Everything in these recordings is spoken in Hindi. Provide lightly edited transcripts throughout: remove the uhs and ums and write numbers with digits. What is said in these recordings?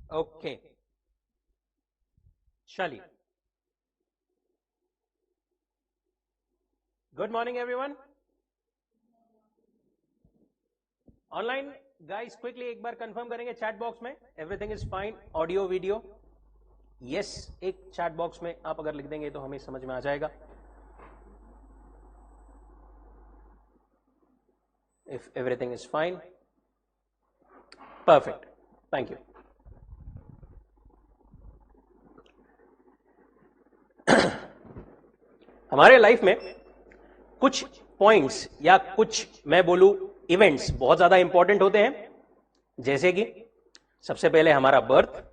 ओके, चलिए। Good morning everyone. Online guys quickly एक बार कंफर्म करेंगे चैट बॉक्स में everything is fine, audio video. Yes, एक चैट बॉक्स में आप अगर लिख देंगे तो हमें समझ में आ जाएगा। If everything is fine, perfect, thank you. हमारे लाइफ में कुछ पॉइंट्स या कुछ मैं बोलूं इवेंट्स बहुत ज्यादा इंपॉर्टेंट होते हैं, जैसे कि सबसे पहले हमारा बर्थ,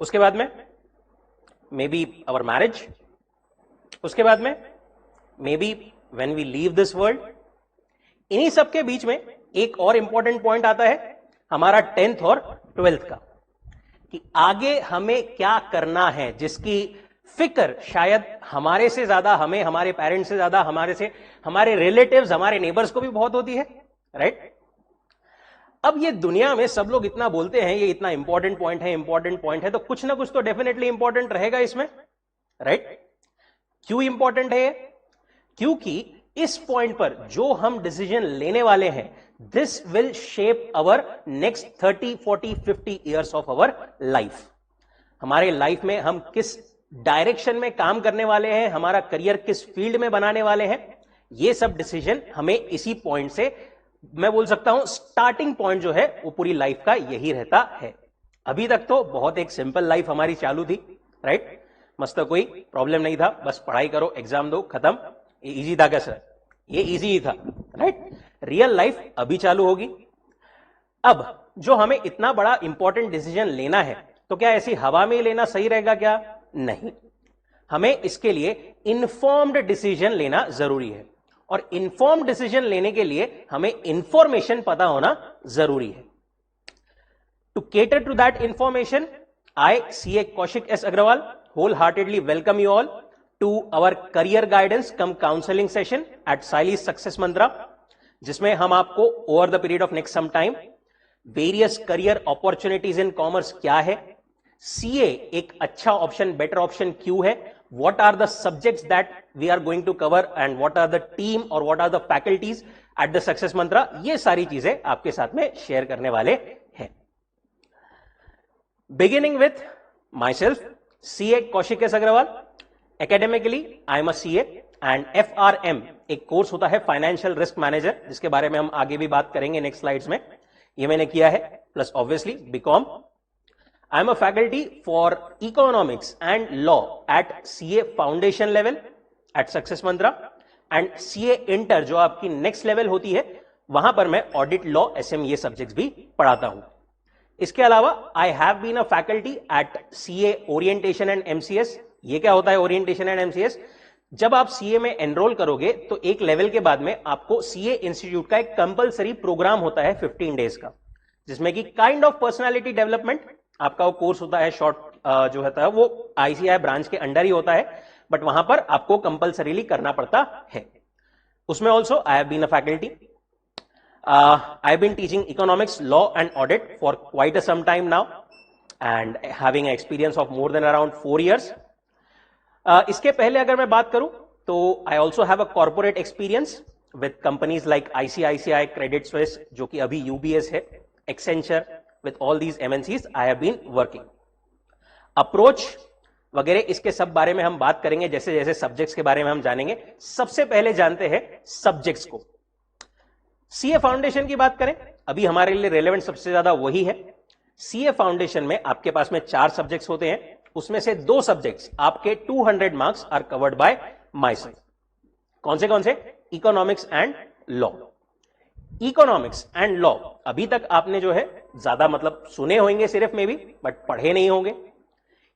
उसके बाद में मे बी आवर मैरिज, उसके बाद में may be when we leave this world. इन्हीं सब के बीच में एक और इंपॉर्टेंट पॉइंट आता है हमारा 10th और 12th का, कि आगे हमें क्या करना है, जिसकी फिक्र शायद हमारे से ज्यादा, हमें हमारे पेरेंट्स से ज्यादा, हमारे रिलेटिव्स, हमारे नेबर्स को भी बहुत होती है, राइट। अब ये दुनिया में सब लोग इतना बोलते हैं ये इतना इंपॉर्टेंट पॉइंट है, इंपॉर्टेंट पॉइंट है, तो कुछ ना कुछ तो डेफिनेटली इंपॉर्टेंट रहेगा इसमें, राइट। क्यों इंपॉर्टेंट है? क्योंकि इस पॉइंट पर जो हम डिसीजन लेने वाले हैं, this will shape our next 30, 40, 50 years of our life. हमारे लाइफ में हम किस डायरेक्शन में काम करने वाले हैं, हमारा करियर किस फील्ड में बनाने वाले हैं, ये सब डिसीजन हमें इसी पॉइंट से, मैं बोल सकता हूं स्टार्टिंग पॉइंट जो है वो पूरी लाइफ का यही रहता है। अभी तक तो बहुत एक सिंपल लाइफ हमारी चालू थी, राइट। मस्त, कोई प्रॉब्लम नहीं था, बस पढ़ाई करो, एग्जाम दो, खत्म। ये इजी था क्या सर? ये इजी ही था, राइट। रियल लाइफ अभी चालू होगी। अब जो हमें इतना बड़ा इंपॉर्टेंट डिसीजन लेना है, तो क्या ऐसी हवा में लेना सही रहेगा क्या? नहीं, हमें इसके लिए इन्फॉर्म्ड डिसीजन लेना जरूरी है, और इन्फॉर्म्ड डिसीजन लेने के लिए हमें इंफॉर्मेशन पता होना जरूरी है। To cater to that information, I CA Kaushik S Agrawal wholeheartedly welcome you all to our career guidance cum counseling session at Sile's Success Mantra, जिसमें हम आपको over the period of next some time various career opportunities in commerce क्या है, CA एक अच्छा ऑप्शन, बेटर ऑप्शन क्यों है, what are the subjects that we are going to cover and what are the team और what are the faculties at the Success Mantra, ये सारी चीजें आपके साथ में शेयर करने वाले हैं। Beginning with my self, CA Kaushik S Agrawal। Academically I am a CA and FRM एक कोर्स होता है फाइनेंशियल रिस्क मैनेजर, जिसके बारे में हम आगे भी बात करेंगे नेक्स्ट स्लाइड्स में, ये मैंने किया है। Plus obviously BCom। I am a faculty for economics and law at CA foundation level at success mantra, and CA inter जो आपकी नेक्स्ट लेवल होती है, वहां पर मैं ऑडिट, लॉ, SM ये सब्जेक्ट्स भी पढ़ाता हूं। इसके अलावा I have been a faculty at CA orientation and MCS। ये क्या होता है ओरिएंटेशन एंड MCS? जब आप CA में एनरोल करोगे तो एक लेवल के बाद में आपको CA इंस्टीट्यूट का एक कंपलसरी प्रोग्राम होता है 15 डेज का, जिसमें कि काइंड ऑफ पर्सनालिटी डेवलपमेंट आपका वो कोर्स होता है। शॉर्ट जो होता है वो ICI ब्रांच के अंडर ही होता है, बट वहां पर आपको कंपलसरीली करना पड़ता है। उसमें also I have been a faculty. I have been teaching economics, law and audit for quite some time now and having an experience of more than around 4 years. इसके पहले अगर मैं बात करूं तो I also have a corporate experience with companies like ICICI, Credit Suisse, जो कि अभी UBS है, Accenture, with all these MNCs I have been working. Approach वगैरह इसके सब बारे में हम बात करेंगे जैसे जैसे सब्जेक्ट्स के बारे में हम जानेंगे। सबसे पहले जानते हैं सब्जेक्ट्स को। CA फाउंडेशन की बात करें, अभी हमारे लिए रेलेवेंट सबसे ज्यादा वही है। CA फाउंडेशन में आपके पास में 4 सब्जेक्ट्स होते हैं, उसमें से 2 सब्जेक्ट्स आपके 200 marks are covered by myself. कौन से? Economics and law. Economics and law अभी तक आपने जो है ज्यादा मतलब सुने होंगे सिर्फ में भी, बट पढ़े नहीं होंगे।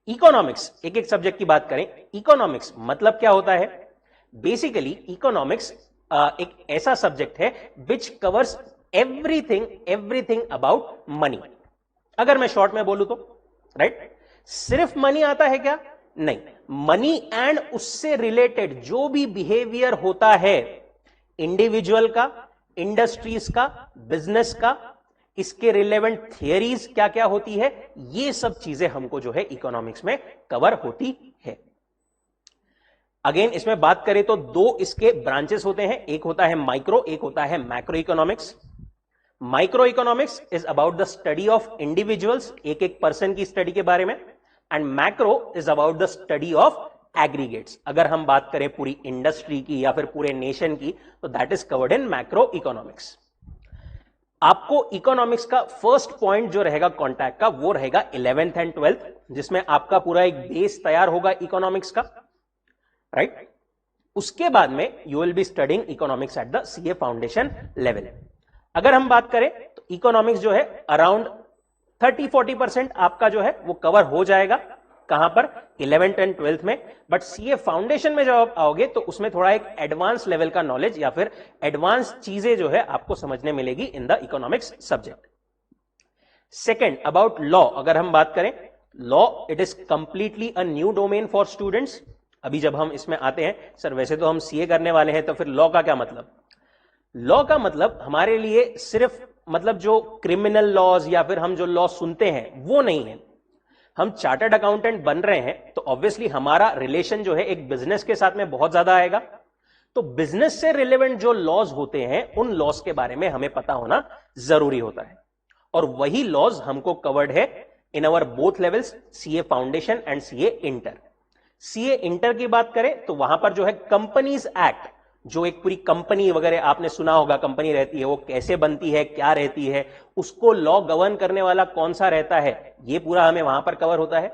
इकोनॉमिक्स, एक एक सब्जेक्ट की बात करें, इकोनॉमिक्स मतलब क्या होता है? बेसिकली इकोनॉमिक्स एक ऐसा सब्जेक्ट है which covers everything about money. अगर मैं शॉर्ट में बोलूं तो, राइट। सिर्फ मनी आता है क्या? नहीं, मनी एंड उससे रिलेटेड जो भी बिहेवियर होता है इंडिविजुअल का, इंडस्ट्रीज का, बिजनेस का, इसके रिलेवेंट थियरीज क्या क्या होती है, ये सब चीजें हमको जो है इकोनॉमिक्स में कवर होती है। अगेन इसमें बात करें तो दो इसके ब्रांचेस होते हैं, एक होता है माइक्रो, एक होता है macro economics. Micro economics is about the study of individuals, एक एक पर्सन की स्टडी के बारे में, and macro is about the study of aggregates. अगर हम बात करें पूरी इंडस्ट्री की या फिर पूरे नेशन की, तो that is covered in macro economics. आपको इकोनॉमिक्स का फर्स्ट पॉइंट जो रहेगा कॉन्टैक्ट का, वो रहेगा 11th एंड 12th, जिसमें आपका पूरा एक बेस तैयार होगा इकोनॉमिक्स का, राइट। उसके बाद में you will be studying economics at the CA foundation level. अगर हम बात करें तो इकोनॉमिक्स जो है अराउंड 30-40% आपका जो है वो कवर हो जाएगा, कहां पर, 11th एंड 12th में। बट सीए फाउंडेशन में जब आप आओगे तो उसमें थोड़ा एक एडवांस लेवल का नॉलेज या फिर एडवांस चीजें जो है आपको समझने मिलेगी in the economics subject. Second, about law अगर हम बात करें, law it is completely a new domain for students. अभी जब हम इसमें आते हैं, सर वैसे तो हम सीए करने वाले हैं, तो फिर लॉ का क्या मतलब? लॉ का मतलब हमारे लिए सिर्फ मतलब जो क्रिमिनल लॉज या फिर हम जो लॉ सुनते हैं वो नहीं है। हम चार्टर्ड अकाउंटेंट बन रहे हैं तो ऑब्वियसली हमारा रिलेशन जो है एक बिजनेस के साथ में बहुत ज्यादा आएगा, तो बिजनेस से रिलेवेंट जो लॉज होते हैं उन लॉज के बारे में हमें पता होना जरूरी होता है, और वही लॉज हमको कवर्ड है in our both levels, CA foundation and CA inter. CA inter की बात करें तो वहां पर जो है कंपनीज एक्ट, जो एक पूरी कंपनी वगैरह आपने सुना होगा, कंपनी रहती है वो कैसे बनती है, क्या रहती है, उसको लॉ गवर्न करने वाला कौन सा रहता है, ये पूरा हमें वहां पर कवर होता है।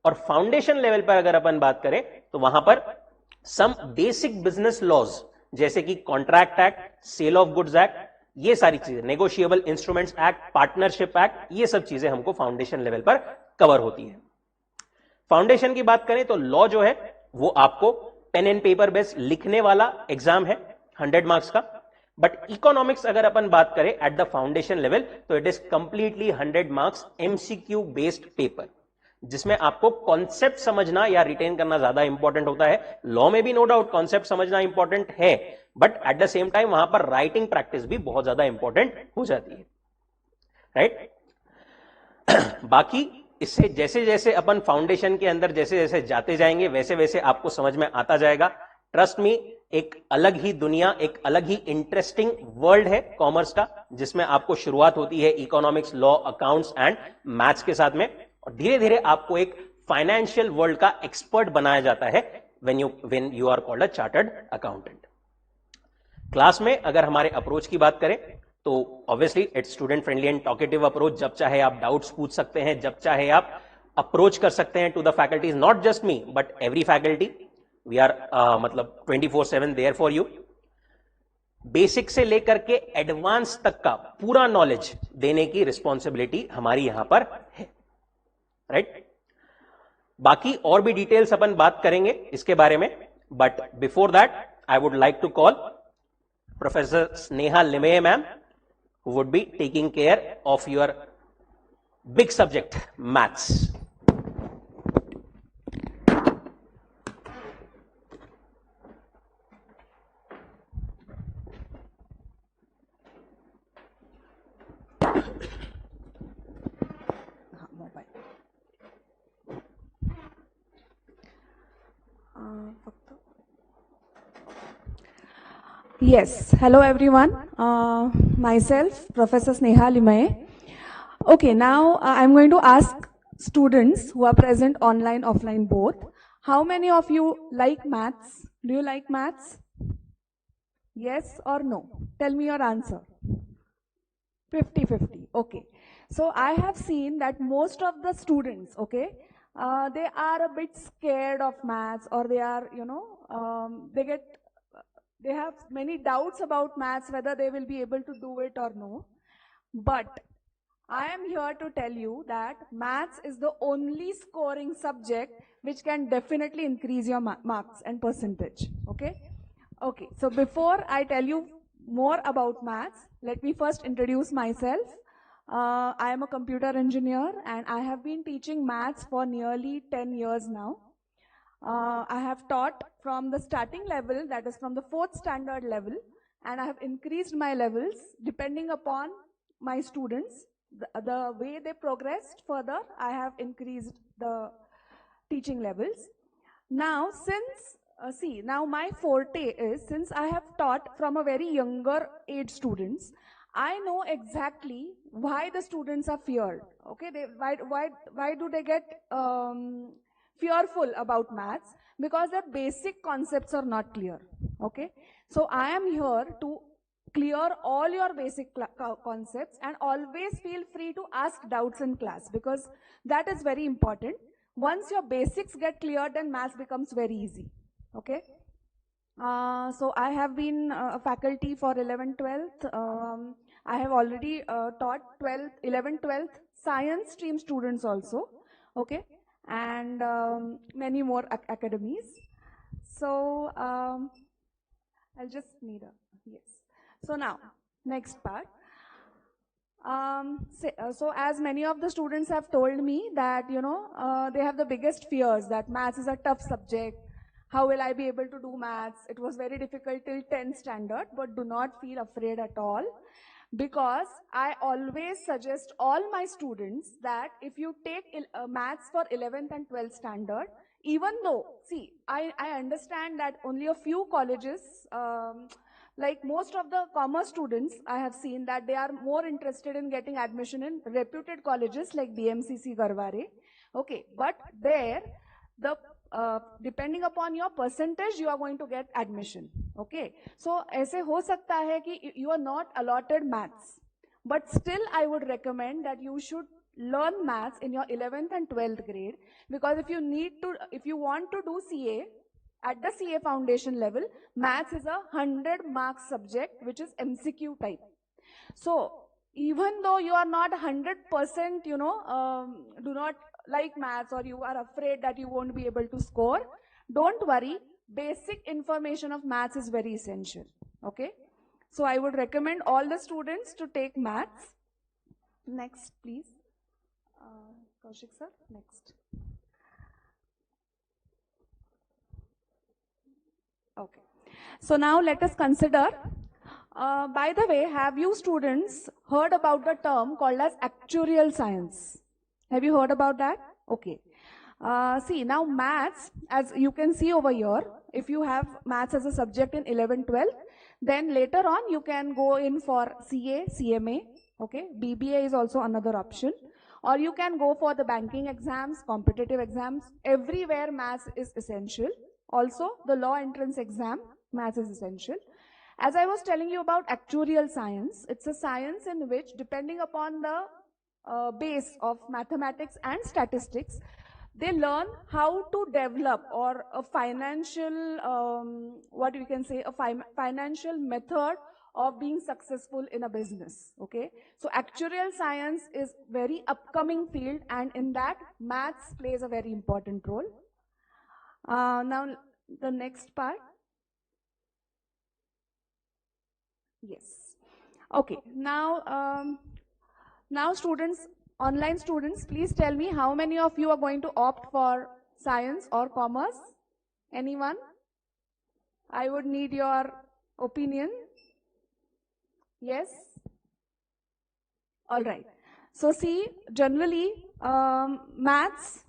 और फाउंडेशन लेवल पर अगर अपन बात करें तो वहां पर सम बेसिक बिजनेस लॉज जैसे कि contract act, sale of goods act, ये सारी चीजें, negotiable instruments act, partnership act, ये सब चीजें हमको फाउंडेशन लेवल पर कवर होती है। फाउंडेशन की बात करें तो लॉ जो है वो आपको पेन एंड पेपर बेस्ड लिखने वाला एग्जाम है 100 मार्क्स का। बट इकोनॉमिक्स अगर अपन बात करें एट द फाउंडेशन लेवल तो it is completely 100 marks MCQ based paper, जिसमें आपको कॉन्सेप्ट समझना या रिटेन करना ज्यादा इंपॉर्टेंट होता है। लॉ में भी नो डाउट कॉन्सेप्ट समझना इंपॉर्टेंट है, but at the same time वहां पर राइटिंग प्रैक्टिस भी बहुत ज्यादा इंपॉर्टेंट हो जाती है, राइट। बाकी इससे जैसे जैसे अपन फाउंडेशन के अंदर जैसे जैसे जाते जाएंगे वैसे वैसे आपको समझ में आता जाएगा। ट्रस्ट मी, एक अलग ही दुनिया, एक अलग ही इंटरेस्टिंग वर्ल्ड है कॉमर्स का, जिसमें आपको शुरुआत होती है economics, law, accounts and maths के साथ में, और धीरे धीरे आपको एक फाइनेंशियल वर्ल्ड का एक्सपर्ट बनाया जाता है when you are called a chartered accountant. Class में अगर हमारे अप्रोच की बात करें तो obviously it's student friendly and talkative approach. जब चाहे आप डाउट्स पूछ सकते हैं, जब चाहे आप अप्रोच कर सकते हैं to the faculties, not just me but every faculty. We are मतलब 24/7 देयर फॉर यू। बेसिक से लेकर के एडवांस तक का पूरा नॉलेज देने की रिस्पॉन्सिबिलिटी हमारी यहां पर है, राइट। बाकी और भी डिटेल्स अपन बात करेंगे इसके बारे में, but before that I would like to call professor Sneha Limaye ma'am, who would be taking care of your big subject, maths. Yes, hello everyone. Myself, Professor Sneha Limaye. Okay, now I'm going to ask students who are present online, offline both. How many of you like maths? Do you like maths? Yes or no? Tell me your answer. 50-50. Okay. So I have seen that most of the students, okay, they are a bit scared of maths, or they are, they have many doubts about maths, whether they will be able to do it or no. But I am here to tell you that maths is the only scoring subject which can definitely increase your marks and percentage. Okay? Okay, so before I tell you more about maths, let me first introduce myself. I am a computer engineer and I have been teaching maths for nearly 10 years now. I have taught from the starting level, that is from the 4th standard level, and I have increased my levels depending upon my students, the way they progressed further, I have increased the teaching levels. Now, now my forte is, since I have taught from a very younger age students, I know exactly why the students are feared. Okay, why do they get fearful about maths? Because their basic concepts are not clear. Okay, so I am here to clear all your basic concepts, and always feel free to ask doubts in class, because that is very important. Once your basics get cleared, then maths becomes very easy. Okay. So I have been a faculty for 11th, 12th. I have already taught 12th, 11th, 12th science stream students also. Okay. And many more academies. So I'll just need a, yes. So now, next part. So as many of the students have told me that, they have the biggest fears that maths is a tough subject. How will I be able to do maths? It was very difficult till 10th standard, but do not feel afraid at all. Because I always suggest all my students that if you take maths for 11th and 12th standard, even though, see, I understand that only a few colleges, like most of the commerce students, I have seen that they are more interested in getting admission in reputed colleges like BMCC Garware. Okay, but there, the depending upon your percentage, you are going to get admission. Okay, so ऐसे हो सकता है कि you are not allotted maths, but still I would recommend that you should learn maths in your 11th and 12th grade, because if you want to do CA, at the CA foundation level, maths is a 100-mark subject, which is MCQ type. So even though you are not 100%, do not like maths, or you are afraid that you won't be able to score, don't worry. Basic information of maths is very essential. Okay. So I would recommend all the students to take maths. Next, please. Kaushik sir, next. Okay. So now let us consider, by the way, have you students heard about the term called as actuarial science? Have you heard about that? Okay. See, now maths, as you can see over here, if you have maths as a subject in 11, 12, then later on you can go in for CA, CMA, okay. BBA is also another option. Or you can go for the banking exams, competitive exams. Everywhere maths is essential. Also, the law entrance exam, maths is essential. As I was telling you about actuarial science, it's a science in which, depending upon the base of mathematics and statistics, they learn how to develop or a financial, what we can say, a financial method of being successful in a business. Okay, so actuarial science is very upcoming field, and in that maths plays a very important role. Now the next part. Yes. Okay. Now students, online students, please tell me how many of you are going to opt for science or commerce? Anyone? I would need your opinion. Yes? All right. So see, generally, maths,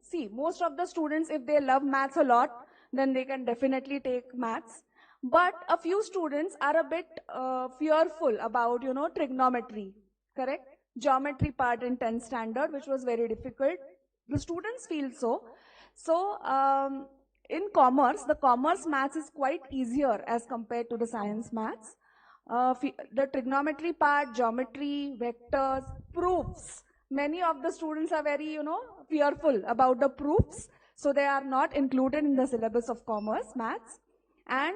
see, most of the students, if they love maths a lot, then they can definitely take maths. But a few students are a bit fearful about, trigonometry, correct? Geometry part in 10th standard, which was very difficult. The students feel so. So, in commerce, the commerce maths is quite easier as compared to the science maths. The trigonometry part, geometry, vectors, proofs. Many of the students are very, fearful about the proofs. So they are not included in the syllabus of commerce maths. And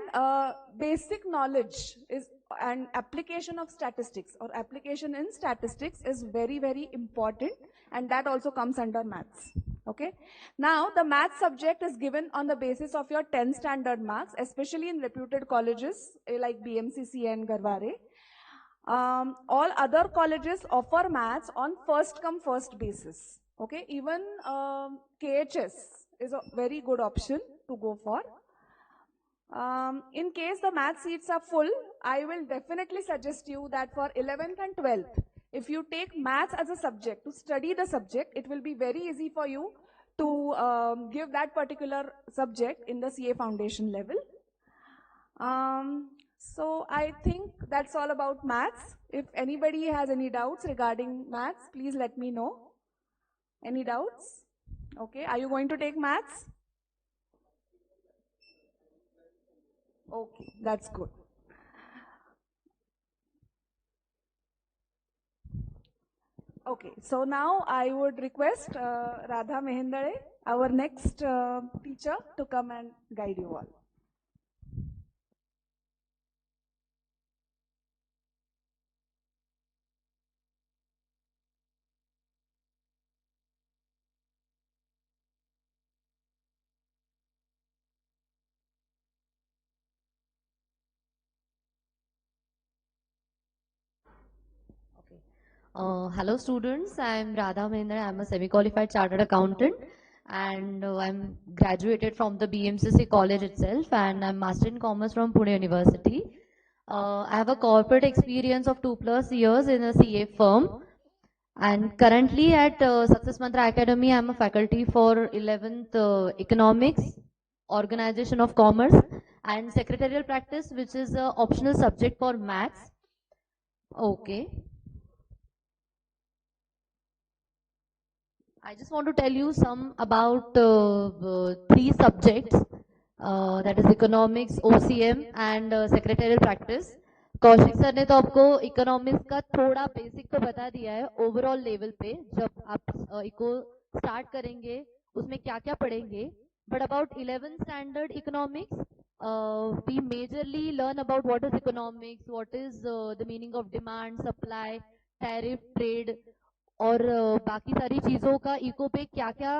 basic knowledge is and application of statistics or application in statistics is very, very important, and that also comes under maths. Okay. Now the maths subject is given on the basis of your 10th standard marks, especially in reputed colleges like BMCC and Garware. All other colleges offer maths on first come first basis. Okay. Even KHS is a very good option to go for. In case the math seats are full, I will definitely suggest you that for 11th and 12th, if you take maths as a subject, to study the subject, it will be very easy for you to give that particular subject in the CA foundation level. So I think that's all about maths. If anybody has any doubts regarding maths, please let me know. Any doubts? Okay, are you going to take maths? Okay, that's good. Okay, so now I would request Radha Mehendale, our next teacher, to come and guide you all. Okay. Hello students, I am Radha Mahendra. I am a semi-qualified chartered accountant and I'm graduated from the BMCC college itself and I'm master in commerce from Pune University. I have a corporate experience of 2+ years in a CA firm and currently at Success Mantra Academy I am a faculty for 11th Economics, Organization of Commerce and Secretarial Practice, which is a optional subject for maths. Okay. I just want to tell you some about 3 subjects, that is economics, OCM and secretarial practice. Kaushik sir ने तो आपको इकोनॉमिक्स का थोड़ा बेसिक तो बता दिया है ओवरऑल लेवल पे, जब आप इको स्टार्ट करेंगे उसमें क्या क्या पढ़ेंगे. But about 11th standard economics we majorly learn about what is economics, what is the meaning of demand, supply, tariff, trade और बाकी सारी चीज़ों का इको पे क्या क्या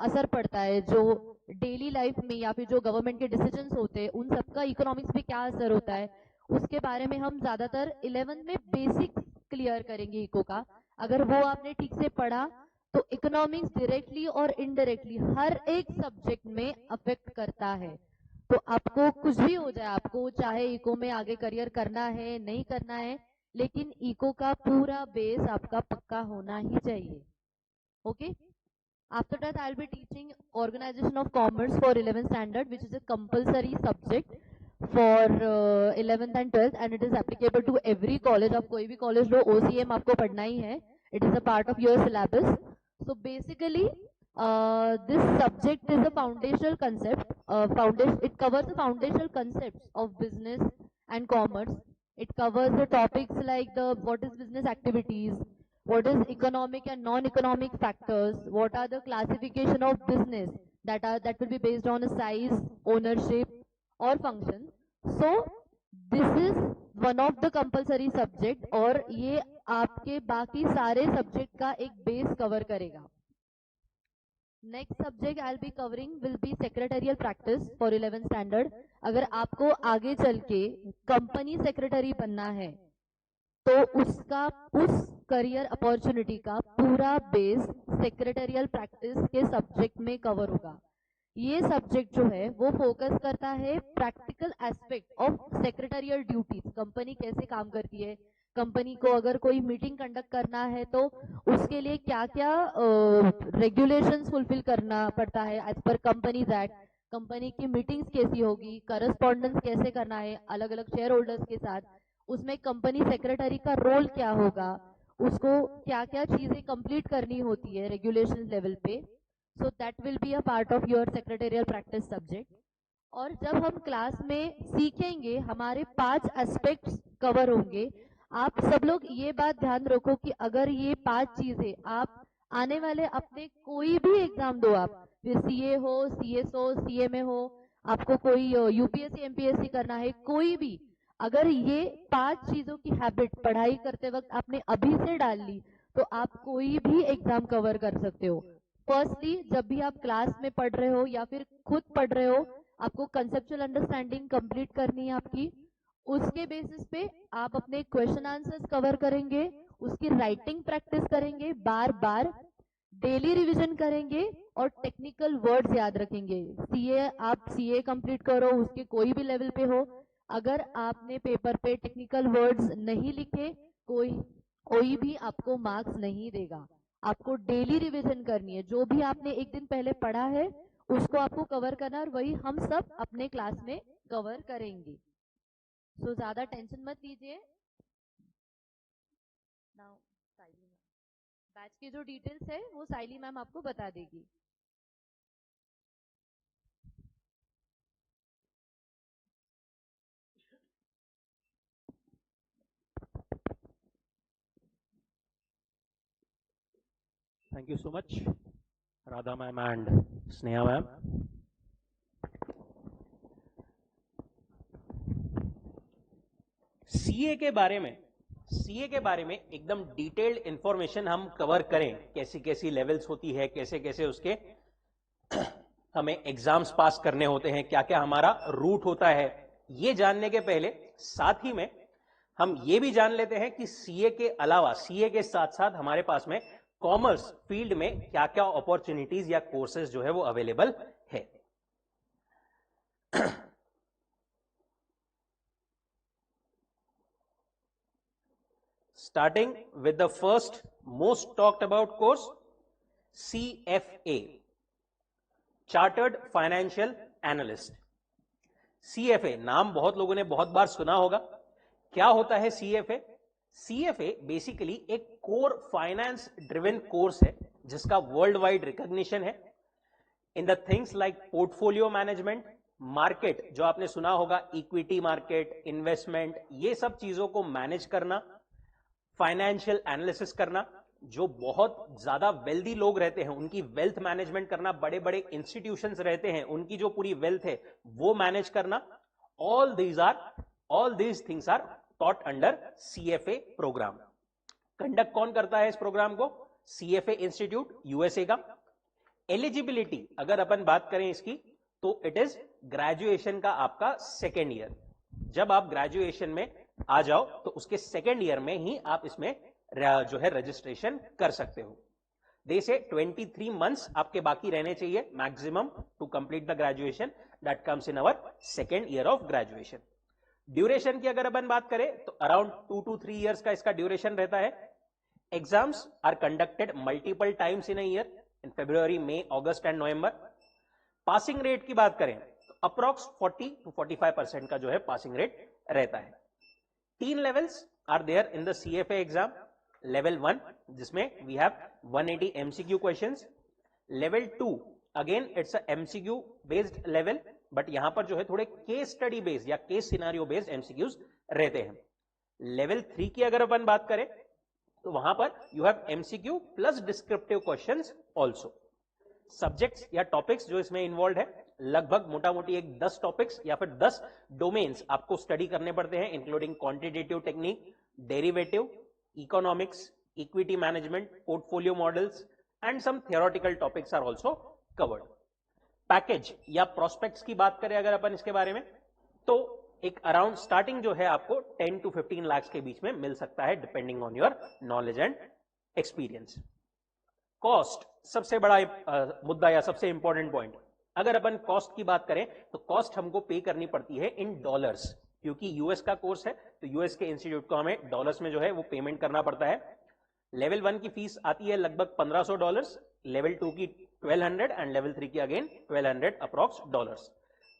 असर पड़ता है, जो डेली लाइफ में या फिर जो गवर्नमेंट के डिसीजंस होते हैं उन सबका इकोनॉमिक्स पे क्या असर होता है, उसके बारे में हम ज़्यादातर 11th में बेसिक क्लियर करेंगे इको का. अगर वो आपने ठीक से पढ़ा तो इकोनॉमिक्स डायरेक्टली और इनडायरेक्टली हर एक सब्जेक्ट में अफेक्ट करता है. तो आपको कुछ भी हो जाए, आपको चाहे इको में आगे करियर करना है नहीं करना है, लेकिन इको का पूरा बेस आपका पक्का होना ही चाहिए. Okay. After that, I'll be teaching Organization of Commerce for 11th standard, which is a compulsory subject for 11th and 12th, and it is applicable to every college. आप कोई भी college लो, OCM आपको पढ़ना ही है. It is a part of your syllabus. So basically, this subject is a foundational concept. It covers the foundational concepts of business and commerce. It covers the topics like what is business activities, what is economic and non-economic factors, what are the classification of business that will be based on a size, ownership or function. So this is one of the compulsory subject और ये आपके बाकी सारे subject का एक base cover करेगा. Next subject I'll be covering will be secretarial practice for 11th standard. अगर आपको आगे चल के कंपनी सेक्रेटरी बनना है तो उसका उस करियर अपॉर्चुनिटी का पूरा बेस सेक्रेटरियल प्रैक्टिस के सब्जेक्ट में कवर होगा. ये सब्जेक्ट जो है वो फोकस करता है practical aspect of secretarial duties. Company कैसे काम करती है, कंपनी को अगर कोई मीटिंग कंडक्ट करना है तो उसके लिए क्या क्या रेगुलेशंस फुलफिल करना पड़ता है एज पर कंपनीज एक्ट. कंपनी की मीटिंग्स कैसी होगी, करस्पॉन्डेंस कैसे करना है अलग अलग शेयर होल्डर्स के साथ, उसमें कंपनी सेक्रेटरी का रोल क्या होगा, उसको क्या क्या चीजें कंप्लीट करनी होती है रेगुलेशन लेवल पे. So that will be a part of your secretarial practice subject. और जब हम क्लास में सीखेंगे हमारे 5 एस्पेक्ट्स कवर होंगे. आप सब लोग ये बात ध्यान रखो कि अगर ये 5 चीजें आप आने वाले अपने कोई भी एग्जाम दो, आप फिर सीए हो, सीएस हो, सीएमए हो, आपको कोई यूपीएससी एमपीएससी करना है, कोई भी, अगर ये 5 चीजों की हैबिट पढ़ाई करते वक्त आपने अभी से डाल ली तो आप कोई भी एग्जाम कवर कर सकते हो. फर्स्टली जब भी आप क्लास में पढ़ रहे हो या फिर खुद पढ़ रहे हो, आपको कंसेप्चुअल अंडरस्टैंडिंग कंप्लीट करनी है आपकी. उसके बेसिस पे आप अपने क्वेश्चन आंसर्स कवर करेंगे, उसकी राइटिंग प्रैक्टिस करेंगे बार बार. डेली रिवीजन करेंगे और टेक्निकल वर्ड्स याद रखेंगे। सीए, आप सीए कंप्लीट करो, उसके कोई भी लेवल पे हो, अगर आपने पेपर पे टेक्निकल वर्ड्स नहीं लिखे, कोई भी आपको मार्क्स नहीं देगा। आपको डेली रिवीजन करनी है, जो भी आपने एक दिन पहले पढ़ा है उसको आपको कवर करना, और वही हम सब अपने क्लास में कवर करेंगे। सो ज्यादा टेंशन मत लीजिए। नाउ साइली मैम, बैच की जो डिटेल्स है वो साइली मैम आपको बता देगी। Thank you so much, Radha ma'am and Sneha ma'am. CA के बारे में एकदम डिटेल्ड इंफॉर्मेशन हम कवर करें, कैसी कैसी लेवल्स होती है, कैसे कैसे उसके हमें एग्जाम्स पास करने होते हैं, क्या क्या हमारा रूट होता है, ये जानने के पहले साथ ही में हम ये भी जान लेते हैं कि सीए के अलावा, सीए के साथ साथ हमारे पास में कॉमर्स फील्ड में क्या क्या अपॉर्चुनिटीज या कोर्सेज जो है वो अवेलेबल है। Starting with the first most talked about course, CFA, Chartered Financial Analyst. CFA नाम बहुत लोगों ने बहुत बार सुना होगा। क्या होता है CFA? CFA बेसिकली एक कोर फाइनेंस ड्रिवन कोर्स है जिसका वर्ल्ड वाइड रिकॉग्निशन है in the things like portfolio management, market जो आपने सुना होगा, इक्विटी मार्केट, इन्वेस्टमेंट, ये सब चीजों को मैनेज करना, फाइनेंशियल एनालिसिस करना, जो बहुत ज्यादा वेल्दी लोग रहते हैं उनकी वेल्थ मैनेजमेंट करना, बड़े बड़े इंस्टीट्यूशंस रहते हैं उनकी जो पूरी वेल्थ है वो मैनेज करना, all these things are taught under CFA programme. Conduct कौन करता है इस प्रोग्राम को? सीएफए इंस्टीट्यूट यूएसए का। एलिजिबिलिटी अगर अपन बात करें इसकी तो इट इज ग्रेजुएशन का आपका सेकेंड ईयर। जब आप ग्रेजुएशन में आ जाओ तो उसके सेकेंड ईयर में ही आप इसमें जो है रजिस्ट्रेशन कर सकते हो। दे से 23 मंथ्स आपके बाकी रहने चाहिए maximum to complete the graduation, that comes in our second year of graduation. Duration की अगर अपन बात करें तो अराउंड 2 to 3 इयर्स का इसका ड्यूरेशन रहता है। Exams are conducted multiple times in a year, in February, May, August and November. Passing rate की बात करें तो अप्रॉक्स 40 to 45% का जो है पासिंग रेट रहता है। 3 levels are there in the CFA exam. Level 1 जिसमें we have 180 MCQ questions. Level 2 again it's a MCQ based level, but यहां पर जो है थोड़े केस स्टडी बेस्ड या केस सिनेरियो बेस्ड एमसीक्यूज रहते हैं। लेवल 3 की अगर अपन बात करें तो वहां पर you have MCQ plus descriptive questions also. Subjects या टॉपिक्स जो इसमें इन्वॉल्व है, लगभग मोटा मोटी एक 10 टॉपिक्स या फिर 10 डोमेन्स आपको स्टडी करने पड़ते हैं, including quantitative technique, derivative, economics, equity management, portfolio models and some theoretical topics are also covered. Package या प्रोस्पेक्ट्स की बात करें अगर अपन इसके बारे में तो एक अराउंड स्टार्टिंग जो है आपको 10 to 15 लाख के बीच में मिल सकता है, depending on your knowledge and experience. Cost सबसे बड़ा मुद्दा या सबसे इंपॉर्टेंट पॉइंट। अगर अपन कॉस्ट की बात करें तो कॉस्ट हमको पे करनी पड़ती है इन डॉलर्स, क्योंकि यूएस का कोर्स है तो यूएस के इंस्टीट्यूट को हमें डॉलर्स में जो है वो पेमेंट करना पड़ता है। लेवल 1 की फीस आती है लगभग $1500, लेवल 2 की 1200 एंड लेवल 3 की अगेन 1200 अप्रॉक्स डॉलर्स।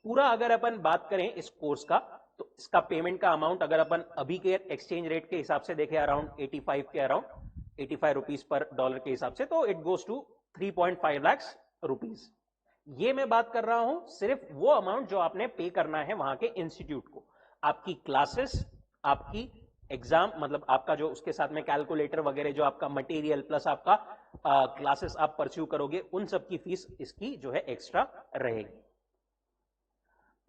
पूरा अगर अपन बात करें इस कोर्स का तो इसका पेमेंट का अमाउंट अगर अपन अभी के एक्सचेंज रेट के हिसाब से देखें अराउंड 85 रुपीज पर डॉलर के हिसाब से, तो it goes to 3.5 lakh rupees. ये मैं बात कर रहा हूं सिर्फ वो अमाउंट जो आपने पे करना है वहां के इंस्टीट्यूट को। आपकी क्लासेस, आपकी एग्जाम, मतलब आपका जो उसके साथ में कैलकुलेटर वगैरह जो आपका मटेरियल प्लस आपका क्लासेस आप परस्यू करोगे, उन सब की फीस इसकी जो है एक्स्ट्रा रहेगी।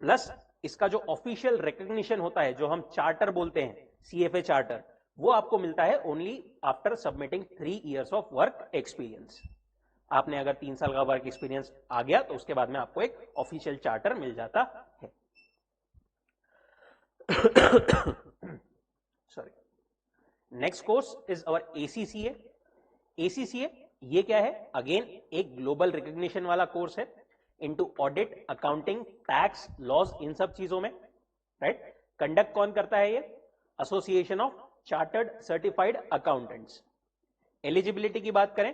प्लस इसका जो ऑफिशियल रिकॉग्निशन होता है, जो हम चार्टर बोलते हैं, सीएफए चार्टर, वो आपको मिलता है only after submitting 3 years of work experience. आपने अगर 3 साल का वर्क एक्सपीरियंस आ गया तो उसके बाद में आपको एक ऑफिशियल चार्टर मिल जाता है। Sorry. Next course is our ACCA. ACCA ये क्या है? अगेन एक ग्लोबल रिकॉग्निशन वाला कोर्स है into audit, accounting, tax, laws, इन सब चीजों में, राइट? कंडक्ट कौन करता है? ये association of chartered certified accountants. Eligibility की बात करें,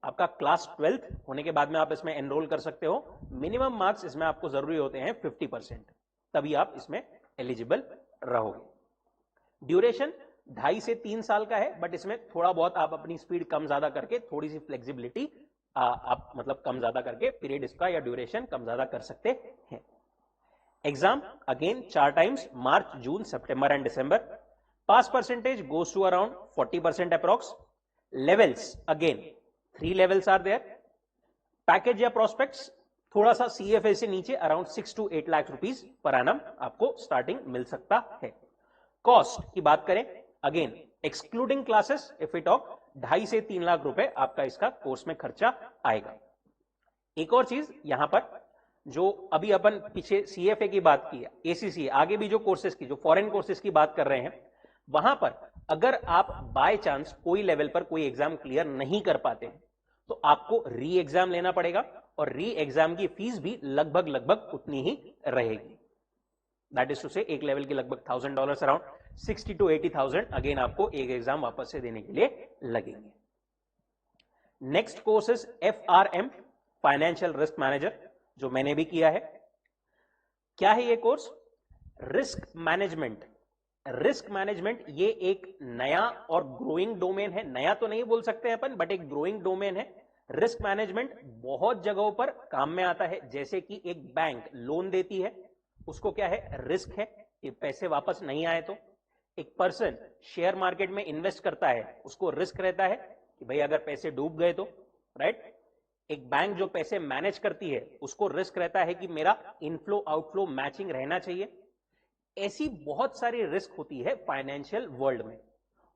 आपका क्लास 12th होने के बाद में आप इसमें एनरोल कर सकते हो। मिनिमम मार्क्स इसमें आपको जरूरी होते हैं 50%, तभी आप इसमें एलिजिबल रहोगे। ड्यूरेशन 2.5 से 3 साल का है, बट इसमें थोड़ा बहुत आप अपनी स्पीड कम ज्यादा करके, थोड़ी सी फ्लेक्सिबिलिटी आप मतलब कम ज्यादा करके पीरियड इसका या ड्यूरेशन कम ज्यादा कर सकते हैं। Exam again 4 times, March, June, September and December. Pass percentage goes to around 40% approx. Levels again 3 levels are there. Package या प्रोस्पेक्ट्स थोड़ा सा CFA से नीचे around 6 to 8 lakh rupees per annum आपको स्टार्टिंग मिल सकता है। कॉस्ट की बात करें, again excluding classes if we talk, 2.5 से 3 लाख रुपए आपका इसका कोर्स में खर्चा आएगा। एक और चीज यहां पर, जो अभी अपन पीछे CFA की बात की है, ACCA, आगे भी जो कोर्सेज की, जो फॉरेन कोर्सेज की बात कर रहे हैं, वहां पर अगर आप बाय चांस कोई लेवल पर कोई एग्जाम क्लियर नहीं कर पाते हैं तो आपको री एग्जाम लेना पड़ेगा, और री एग्जाम की फीस भी लगभग उतनी ही रहेगी। दैट इज टू से एक लेवल की लगभग $1000, अराउंड 60 to 80,000 अगेन आपको एक एग्जाम वापस से देने के लिए लगेंगे। Next course is FRM, financial risk manager, जो मैंने भी किया है। क्या है ये course? Risk management. Risk management ये एक नया और ग्रोइंग डोमेन है। नया तो नहीं बोल सकते अपन, बट एक ग्रोइंग डोमेन है। रिस्क मैनेजमेंट बहुत जगहों पर काम में आता है, जैसे कि एक बैंक लोन देती है, उसको क्या है? रिस्क है कि पैसे वापस नहीं आए तो। एक पर्सन शेयर मार्केट में इन्वेस्ट करता है, उसको रिस्क रहता है कि भाई अगर पैसे डूब गए तो, राइट? एक बैंक जो पैसे मैनेज करती है, उसको रिस्क रहता है कि मेरा इनफ्लो आउटफ्लो मैचिंग रहना चाहिए। ऐसी बहुत सारी रिस्क होती है फाइनेंशियल वर्ल्ड में,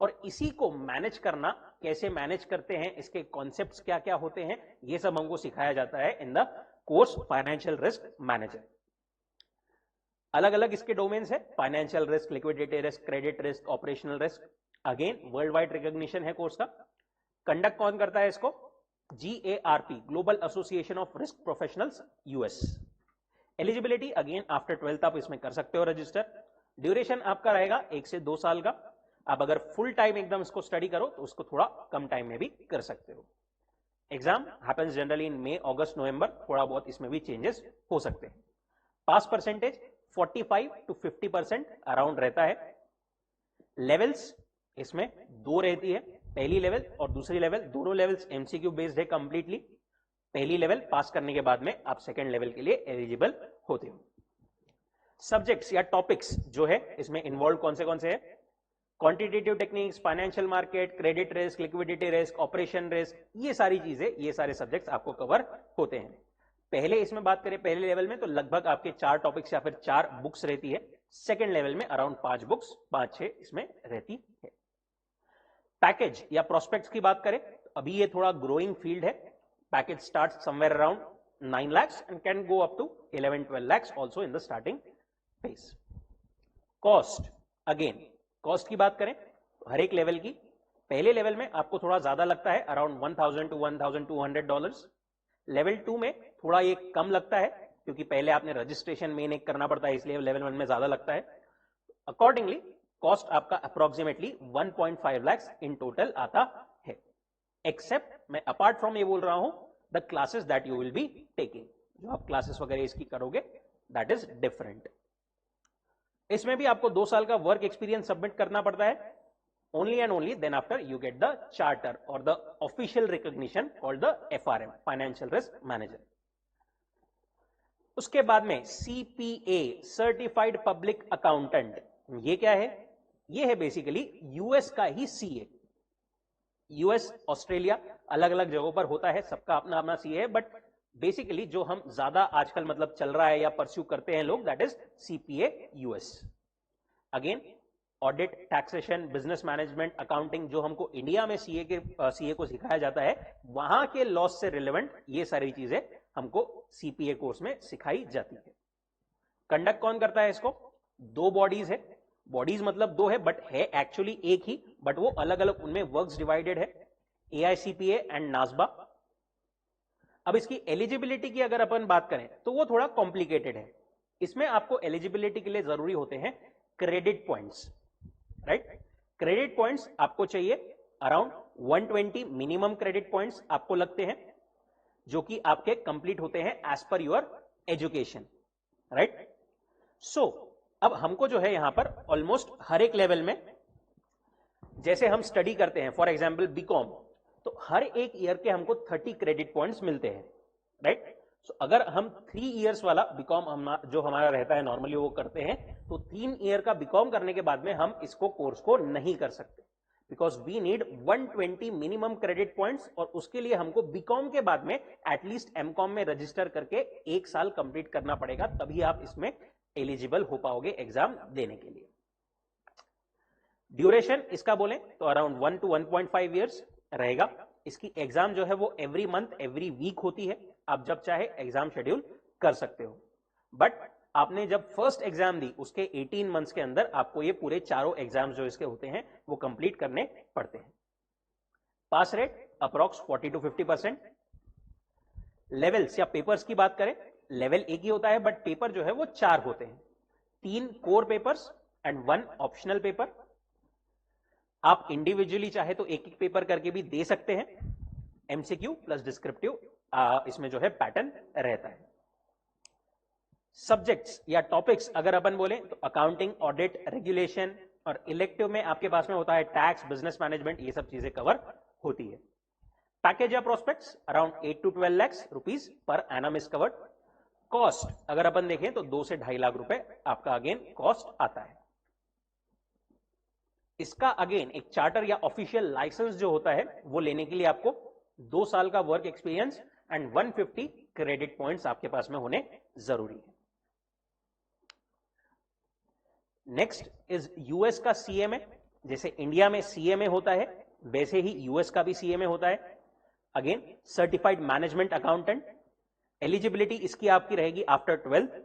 और इसी को मैनेज करना, कैसे मैनेज करते हैं, इसके कॉन्सेप्ट्स क्या क्या होते हैं, ये सब हमको सिखाया जाता है in the course financial risk manager. अलग अलग इसके डोमेन्स है, financial risk, liquidity risk, credit risk, operational risk. Again world wide recognition है कोर्स का। कंडक्ट कौन करता है इसको? GARP, global association of risk professionals, US। Eligibility again after 12th आप इसमें कर सकते हो रजिस्टर। ड्यूरेशन आपका रहेगा 1 से 2 साल का। आप अगर फुल टाइम एकदम इसको स्टडी करो तो उसको थोड़ा कम टाइम में भी कर सकते हो। Exam happens generally in May, August, November, थोड़ा बहुत इसमें भी चेंजेस हो सकते हैं। पास परसेंटेज 45 to 50% अराउंड रहता है। लेवल्स इसमें 2 रहती है, पहली लेवल और दूसरी लेवल। दोनों लेवल्स MCQ बेस्ड है कंप्लीटली। पहली लेवल पास करने के बाद में आप सेकेंड लेवल के लिए एलिजिबल होते हो। सब्जेक्ट्स या टॉपिक्स जो है इसमें इन्वॉल्व कौन से है? Quantitative techniques, financial market, credit risk, liquidity risk, operation risk, ये सारी चीजें, ये सारे सब्जेक्ट्स आपको कवर होते हैं। पहले इसमें बात करें पहले लेवल में, तो लगभग आपके 4 टॉपिक्स या फिर 4 बुक्स रहती है। सेकेंड लेवल में अराउंड 5 बुक्स, 5-6 इसमें रहती है। पैकेज या प्रोस्पेक्ट्स की बात करें, अभी ये थोड़ा ग्रोइंग फील्ड है। Package start somewhere around 9 lakhs and can go up to 11-12 lakhs also in the starting phase. Cost, again cost की बात करें तो हर एक लेवल की, पहले लेवल में आपको थोड़ा ज्यादा लगता है अराउंड $1,000 to $1,200। लेवल 2 में थोड़ा ये कम लगता है, क्योंकि पहले आपने रजिस्ट्रेशन मेन एक करना पड़ता है, इसलिए लेवल 1 में ज्यादा लगता है। अकॉर्डिंगली कॉस्ट आपका अप्रोक्सीमेटली 1.5 lakhs इन टोटल आता है। एक्सेप्ट मैं अपार्ट फ्रॉम ये बोल रहा हूं the classes that you will be taking, जो आप क्लासेस वगैरह इसकी करोगे दैट इज डिफरेंट। इसमें भी आपको 2 साल का वर्क एक्सपीरियंस सबमिट करना पड़ता है। Only and only then after you get the charter और the official recognition called the FRM, financial risk manager. उसके बाद में CPA, सर्टिफाइड पब्लिक अकाउंटेंट। ये क्या है? ये है बेसिकली US का ही CA। US, ऑस्ट्रेलिया, अलग अलग जगहों पर होता है, सबका अपना अपना CA है, बट बेसिकली जो हम ज्यादा आजकल मतलब चल रहा है या परस्यू करते हैं लोग, that is CPA US। Again audit, taxation, business management, accounting, जो हमको इंडिया में CA को सिखाया जाता है, वहां के लॉस से रिलेवेंट ये सारी चीजें हमको CPA कोर्स में सिखाई जाती है। कंडक्ट कौन करता है इसको? 2 बॉडीज है। बॉडीज मतलब 2 है, बट है एक्चुअली एक ही, बट वो अलग अलग उनमें वर्क्स डिवाइडेड है। AICPA and NASBA. अब इसकी एलिजिबिलिटी की अगर अपन बात करें तो वो थोड़ा कॉम्प्लिकेटेड है। इसमें आपको एलिजिबिलिटी के लिए जरूरी होते हैं credit points, right. Credit points आपको चाहिए अराउंड 120 मिनिमम क्रेडिट पॉइंट्स आपको लगते हैं, जो कि आपके कंप्लीट होते हैं as per your education, right. सो अब हमको जो है यहां पर ऑलमोस्ट हर एक लेवल में, जैसे हम स्टडी करते हैं फॉर एग्जांपल बीकॉम, तो हर एक ईयर के हमको 30 क्रेडिट पॉइंट्स मिलते हैं, राइट। सो अगर हम 3 इयर्स वाला बीकॉम जो हमारा रहता है नॉर्मली वो करते हैं, तो 3 ईयर का बीकॉम करने के बाद में हम इसको कोर्स को नहीं कर सकते, because we need 120 minimum credit points, और उसके लिए हमको बीकॉम के बाद में एटलीस्ट एमकॉम में रजिस्टर करके 1 साल कंप्लीट करना पड़ेगा, तभी आप इसमें एलिजिबल हो पाओगे एग्जाम देने के लिए। ड्यूरेशन इसका बोलें तो अराउंड 1 to 1.5 ईयर्स रहेगा। इसकी एग्जाम जो है वो एवरी मंथ एवरी वीक होती है, आप जब चाहे एग्जाम शेड्यूल कर सकते हो। बट आपने जब फर्स्ट एग्जाम दी उसके 18 मंथ्स के अंदर आपको ये पूरे चारों एग्जाम्स जो इसके होते हैं वो कंप्लीट करने पड़ते हैं। पास रेट अप्रॉक्स 40 to 50%। लेवल्स या पेपर्स की बात करें, लेवल एक ही होता है बट पेपर जो है वो 4 होते हैं, 3 core papers and 1 optional paper. आप इंडिविजुअली चाहे तो एक एक पेपर करके भी दे सकते हैं, एमसीक्यू प्लस डिस्क्रिप्टिव इसमें जो है पैटर्न रहता है। सब्जेक्ट्स या टॉपिक्स अगर अपन बोले तो अकाउंटिंग, ऑडिट, रेगुलेशन, और इलेक्टिव में आपके पास में होता है टैक्स, बिजनेस मैनेजमेंट, ये सब चीजें कवर होती है। पैकेज या prospects around 8 to 12 lakh rupees per annum is covered. Cost अगर अपन देखें तो 2 से 2.5 लाख रुपए आपका अगेन कॉस्ट आता है। इसका अगेन एक चार्टर या ऑफिशियल लाइसेंस जो होता है वो लेने के लिए आपको 2 साल का work experience and 150 credit points आपके पास में होने जरूरी है। नेक्स्ट इज यूएस का सीएमए। जैसे इंडिया में सीएमए होता है वैसे ही यूएस का भी सीएमए होता है। Again certified management accountant. Eligibility इसकी आपकी रहेगी आफ्टर 12th।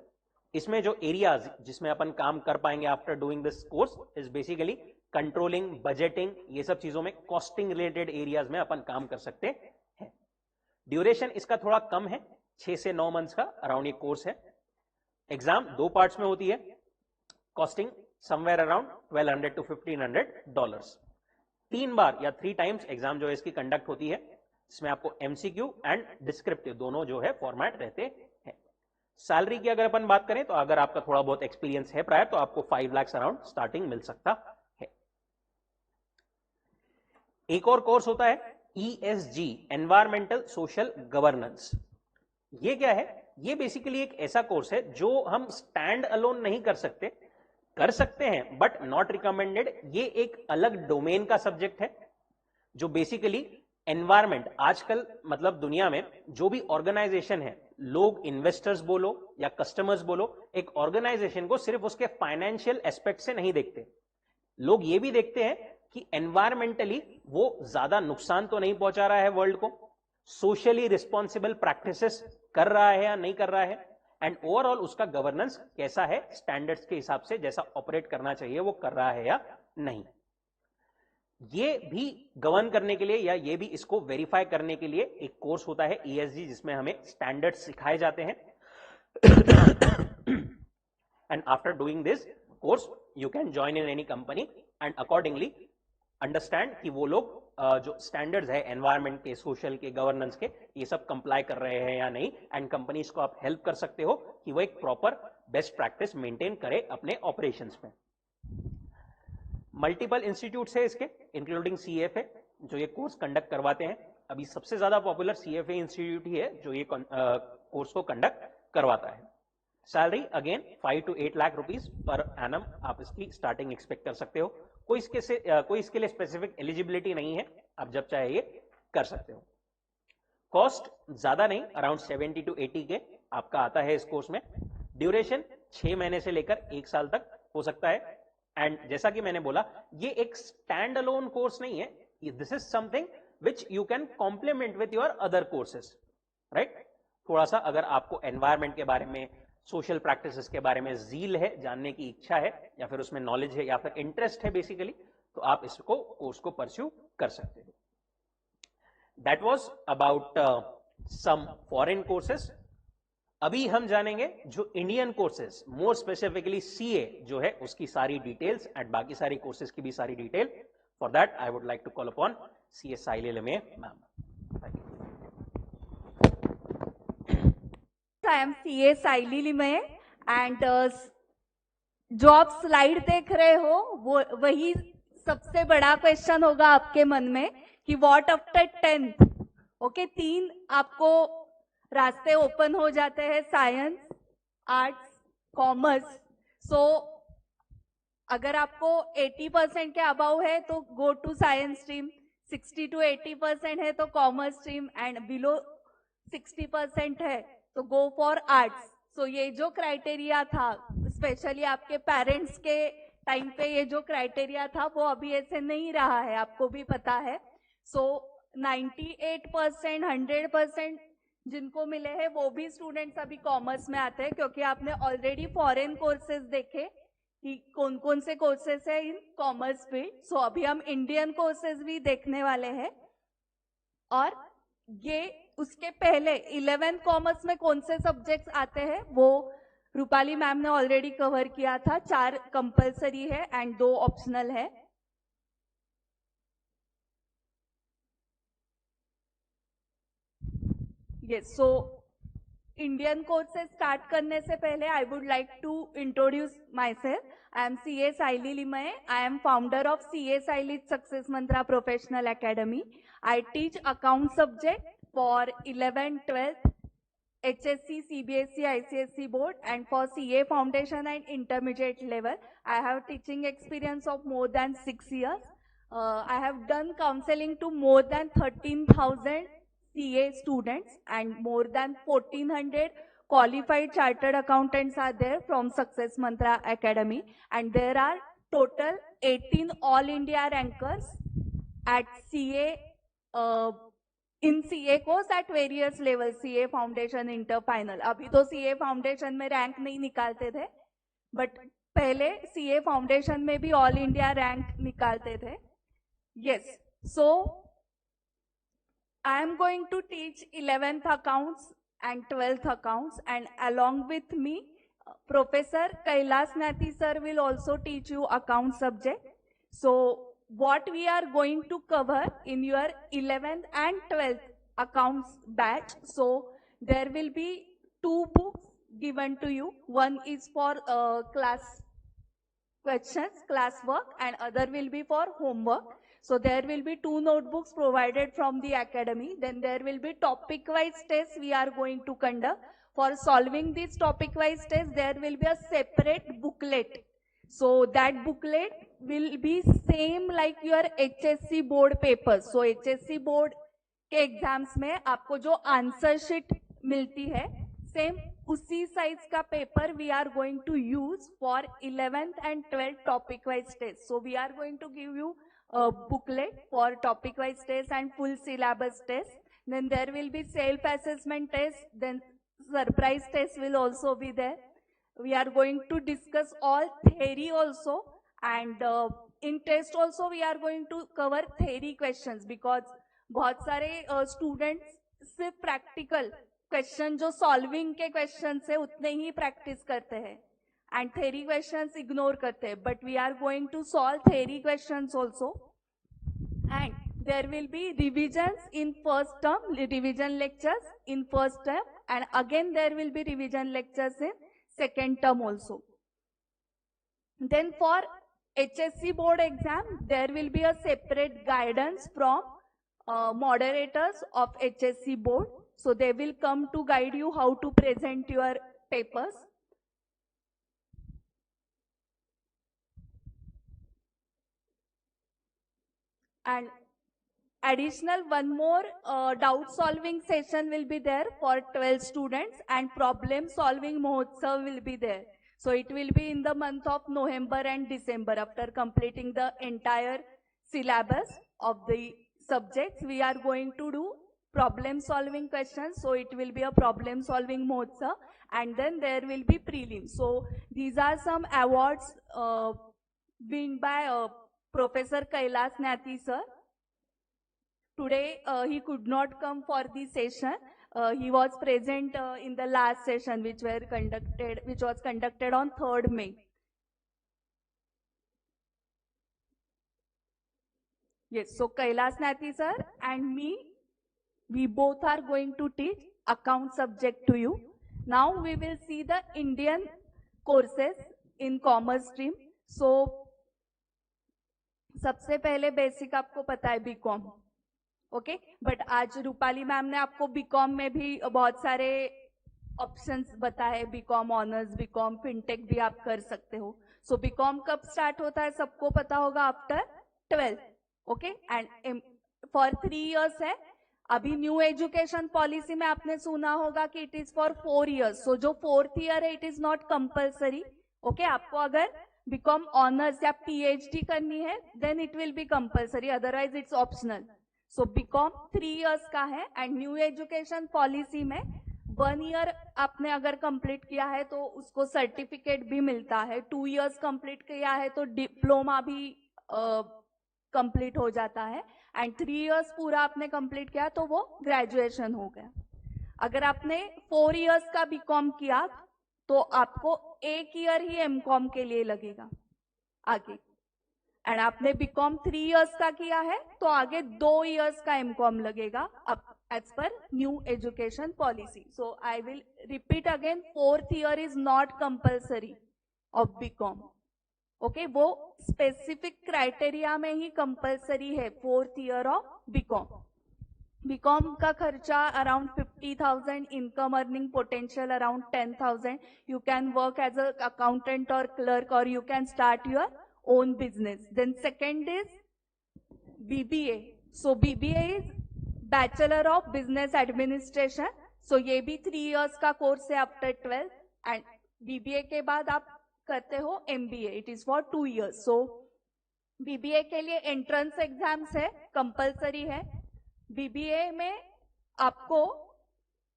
इसमें जो एरियाज जिसमें अपन काम कर पाएंगे after doing this course is basically controlling, budgeting, ये सब चीजों में कॉस्टिंग रिलेटेड एरियाज में अपन काम कर सकते हैं। ड्यूरेशन इसका थोड़ा कम है, 6 से 9 मंथ्स का अराउंड ये कोर्स है। एग्जाम 2 पार्ट्स में होती है, कॉस्टिंग समवेयर अराउंड $1200 to $1500। 3 बार या 3 टाइम्स एग्जाम जो है इसकी कंडक्ट होती है। इसमें आपको एमसीक्यू एंड डिस्क्रिप्टिव दोनों जो है फॉर्मेट रहते हैं। सैलरी की अगर अपन बात करें तो अगर आपका थोड़ा बहुत एक्सपीरियंस है प्रायर तो आपको 5 लाख अराउंड स्टार्टिंग मिल सकता है। एक और कोर्स होता है ESG, एनवायरमेंटल सोशल गवर्नेंस। ये क्या है? ये बेसिकली एक ऐसा कोर्स है जो हम स्टैंड अलोन नहीं कर सकते, कर सकते हैं बट नॉट रिकमेंडेड। ये एक अलग डोमेन का सब्जेक्ट है जो बेसिकली एनवायरमेंट, आजकल मतलब दुनिया में जो भी ऑर्गेनाइजेशन है, लोग इन्वेस्टर्स बोलो या कस्टमर्स बोलो, एक ऑर्गेनाइजेशन को सिर्फ उसके फाइनेंशियल एस्पेक्ट से नहीं देखते। लोग ये भी देखते हैं कि एनवायरमेंटली वो ज्यादा नुकसान तो नहीं पहुंचा रहा है वर्ल्ड को, सोशली रिस्पॉन्सिबल प्रैक्टिसेस कर रहा है या नहीं कर रहा है, एंड ओवरऑल उसका गवर्नेंस कैसा है, स्टैंडर्ड्स के हिसाब से जैसा ऑपरेट करना चाहिए वो कर रहा है या नहीं। ये भी गवर्न करने के लिए या ये भी इसको वेरीफाई करने के लिए एक कोर्स होता है ESG, जिसमें हमें स्टैंडर्ड्स सिखाए जाते हैं। And after doing this course you can join in any company and accordingly understand कि वो लोग जो स्टैंडर्ड्स है एनवायरमेंट के, सोशल के, गवर्नेंस के, ये सब कंप्लाई कर रहे हैं या नहीं, एंड कंपनीज को आप हेल्प कर सकते हो कि वो एक प्रॉपर बेस्ट प्रैक्टिस मेंटेन करे अपने ऑपरेशंस में। मल्टीपल इंस्टीट्यूट्स है इसके, इंक्लूडिंग CFA, जो ये कोर्स कंडक्ट करवाते हैं। अभी सबसे ज्यादा पॉपुलर CFA इंस्टीट्यूट ही है जो ये कोर्स को कंडक्ट करवाता है। Salary again 5 to 8 lakh rupees per annum आप इसकी स्टार्टिंग एक्सपेक्ट कर सकते हो। कोई इसके लिए स्पेसिफिक एलिजिबिलिटी नहीं है, आप जब चाहे ये कर सकते हो। कॉस्ट ज्यादा नहीं, अराउंड 70 to 80 के आपका आता है इस कोर्स में। ड्यूरेशन 6 महीने से लेकर 1 साल तक हो सकता है। एंड जैसा कि मैंने बोला, ये एक स्टैंड अलोन कोर्स नहीं है, this is something which you can complement with your other courses, right. थोड़ा सा अगर आपको एनवायरमेंट के बारे में, सोशल प्रैक्टिसेस के बारे में जील है, जानने की इच्छा है, या फिर उसमें नॉलेज है या फिर इंटरेस्ट है बेसिकली, तो आप इसको कोर्स को परस्यू कर सकते हो। That was about some foreign courses. अभी हम जानेंगे जो Indian courses, more specifically CA जो है उसकी सारी डिटेल्स एंड बाकी सारी कोर्सेस की भी सारी detail. For that I would like to call upon CA Saili Limaye ma'am. I am CA Saili Limaye and जो आप स्लाइड देख रहे हो वो वही सबसे बड़ा क्वेश्चन होगा आपके मन में कि व्हाट आफ्टर 10th. ओके, 3 आपको रास्ते ओपन हो जाते हैं, साइंस, आर्ट्स, कॉमर्स. सो अगर आपको 80% के अबाव है तो go to science stream, 60 to 80% है तो कॉमर्स स्ट्रीम, एंड बिलो 60% है तो गो फॉर आर्ट्स. सो ये जो क्राइटेरिया था, स्पेशली आपके पेरेंट्स के टाइम पे ये जो क्राइटेरिया था वो अभी ऐसे नहीं रहा है, आपको भी पता है. सो 98%, 100% जिनको मिले हैं वो भी स्टूडेंट्स अभी कॉमर्स में आते हैं, क्योंकि आपने ऑलरेडी फॉरेन कोर्सेज देखे कि कौन कौन से कोर्सेज है इन कॉमर्स फील्ड. सो अभी हम इंडियन कोर्सेज भी देखने वाले हैं. और ये उसके पहले 11th कॉमर्स में कौन से सब्जेक्ट्स आते हैं वो रूपाली मैम ने ऑलरेडी कवर किया था. 4 कंपलसरी है एंड 2 ऑप्शनल है. Yes, so Indian courses start करने से पहले I would like to introduce myself. I am CA Saili Limaye. I am founder of CA Saili success mantra professional academy. I teach account subject for 11th, 12th, HSC, CBSE, ICSE board, and for CA foundation and intermediate level. I have teaching experience of more than 6 years. I have done counseling to more than 13,000 CA students, and more than 1,400 qualified chartered accountants are there from Success Mantra Academy. And there are total 18 all India rankers at CA, in CA course at various levels, CA foundation, inter, final. अभी तो CA फाउंडेशन में रैंक नहीं निकालते थे, बट पहले CA फाउंडेशन में भी ऑल इंडिया रैंक निकालते थे. Yes, so I am going to teach 11th accounts and 12th accounts, and along with me Professor Kailas Nathi sir will also teach you account subject. So what we are going to cover in your 11th and 12th accounts batch, so there will be 2 books given to you. One is for class questions, class work, and other will be for homework. So there will be 2 notebooks provided from the academy. Then there will be topic wise tests we are going to conduct. For solving these topic wise tests, there will be a separate booklet. So that booklet will be same like your HSC board papers. So HSC board के एग्जाम्स में आपको जो आंसर शीट मिलती है, सेम उसी साइज का paper we are going to use for 11th and 12th topic wise test. So we are going to give you booklet for topic wise test and full syllabus test. Then there will be self assessment test, then surprise test will also be there. We are going to discuss all theory also, and in test also we are going to cover theory questions, because बहुत सारे students सिर्फ practical question जो solving के questions है उतने ही practice करते हैं and theory questions ignore करते हैं. But we are going to solve theory questions also, and there will be revisions in first term, revision lectures in first term, and again there will be revision lectures in second term also. Then for HSC board exam, there will be a separate guidance from moderators of HSC board. So they will come to guide you how to present your papers. And additional one more doubt solving session will be there for 12 students, and problem solving Mahotsav will be there. So it will be in the month of November and December. After completing the entire syllabus of the subjects, we are going to do problem solving questions. So it will be a problem solving Mahotsav, and then there will be prelims. So these are some awards won by Professor Kailas Nathi sir today he could not come for the session. He was present in the last session which was conducted on 3rd May. Yes, so Kailas Nathi sir and me, we both are going to teach account subject to you. Now we will see the Indian courses in commerce stream. So सबसे पहले बेसिक आपको पता है बीकॉम, ओके, बट आज रूपाली मैम ने आपको बीकॉम में भी बहुत सारे ऑप्शंस बताए, बीकॉम ऑनर्स, बीकॉम फिनटेक भी आप कर सकते हो. सो बीकॉम कब स्टार्ट होता है सबको पता होगा, after 12th, okay, and for 3 years है. अभी न्यू एजुकेशन पॉलिसी में आपने सुना होगा कि it is for 4 years. So जो 4th year है it is not compulsory, okay. आपको अगर बीकॉम ऑनर्स या पीएचडी करनी है then it will be compulsory, otherwise it's optional. So BCom 3 years का है एंड न्यू एजुकेशन पॉलिसी में 1 year आपने अगर कंप्लीट किया है तो उसको सर्टिफिकेट भी मिलता है. 2 years कंप्लीट किया है तो डिप्लोमा भी कंप्लीट हो जाता है एंड 3 years पूरा आपने कंप्लीट किया तो वो ग्रेजुएशन हो गया. अगर आपने 4 years का बीकॉम किया तो आपको 1 year ही एमकॉम के लिए लगेगा आगे, एंड आपने बीकॉम 3 years का किया है तो आगे 2 years का एमकॉम लगेगा as per new education policy. So I will repeat again, 4th year is not compulsory of BCom, okay. वो स्पेसिफिक क्राइटेरिया में ही कंपल्सरी है 4th year of BCom. BCom का खर्चा around 50,000, income earning potential around 10,000. You can work as a accountant और क्लर्क और you can start your own business. Then second is BBA. So BBA is Bachelor of Business Administration. So ये भी 3 years का कोर्स है आफ्टर 12th, एंड BBA के बाद आप करते हो MBA. It is for 2 years. So BBA के लिए एंट्रेंस एग्जाम्स है, कंपल्सरी है. BBA में आपको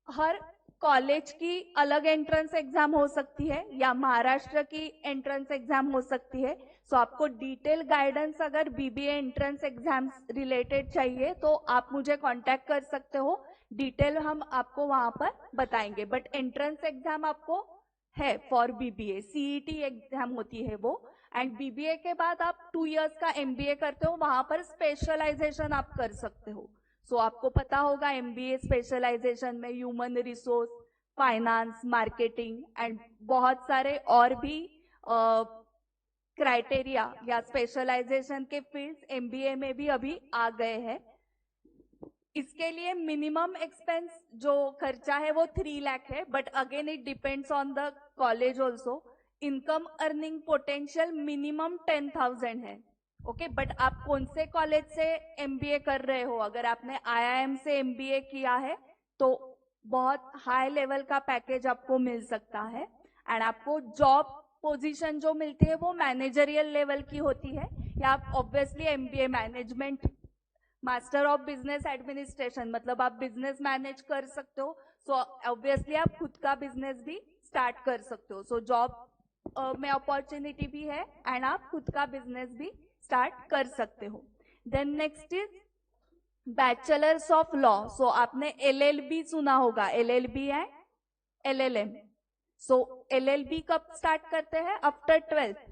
हर कॉलेज की अलग एंट्रेंस एग्जाम हो सकती है या महाराष्ट्र की एंट्रेंस एग्जाम हो सकती है. सो आपको डिटेल गाइडेंस अगर बीबीए एंट्रेंस एग्जाम्स रिलेटेड चाहिए तो आप मुझे कांटेक्ट कर सकते हो, डिटेल हम आपको वहां पर बताएंगे. बट एंट्रेंस एग्जाम आपको है फॉर बीबीए, सीईटी एग्जाम होती है वो. एंड बीबीए के बाद आप 2 years का एमबीए करते हो, वहां पर स्पेशलाइजेशन आप कर सकते हो. सो आपको पता होगा एमबीए स्पेशलाइजेशन में human resource, finance, marketing and बहुत सारे और भी क्राइटेरिया या स्पेशलाइजेशन के फील्ड्स एमबीए में भी अभी आ गए हैं. इसके लिए मिनिमम एक्सपेंस जो खर्चा है वो 3 लाख है, but again it depends on the college also. Income earning potential minimum 10,000 है, ओके. बट आप कौन से कॉलेज से एमबीए कर रहे हो, अगर आपने आईआईएम से एमबीए किया है तो बहुत हाई लेवल का पैकेज आपको मिल सकता है एंड आपको जॉब पोजीशन जो मिलती है वो मैनेजरियल लेवल की होती है, या आप obviously MBA management, master of business administration, मतलब आप बिजनेस मैनेज कर सकते हो. सो ऑब्वियसली आप खुद का बिजनेस भी स्टार्ट कर सकते हो. सो जॉब में अपॉर्चुनिटी भी है एंड आप खुद का बिजनेस भी स्टार्ट कर सकते हो. Then next is bachelors of law. So आपने एलएलबी सुना होगा, एलएलबी है एलएलएम. सो एलएलबी कब स्टार्ट करते हैं, after 12th,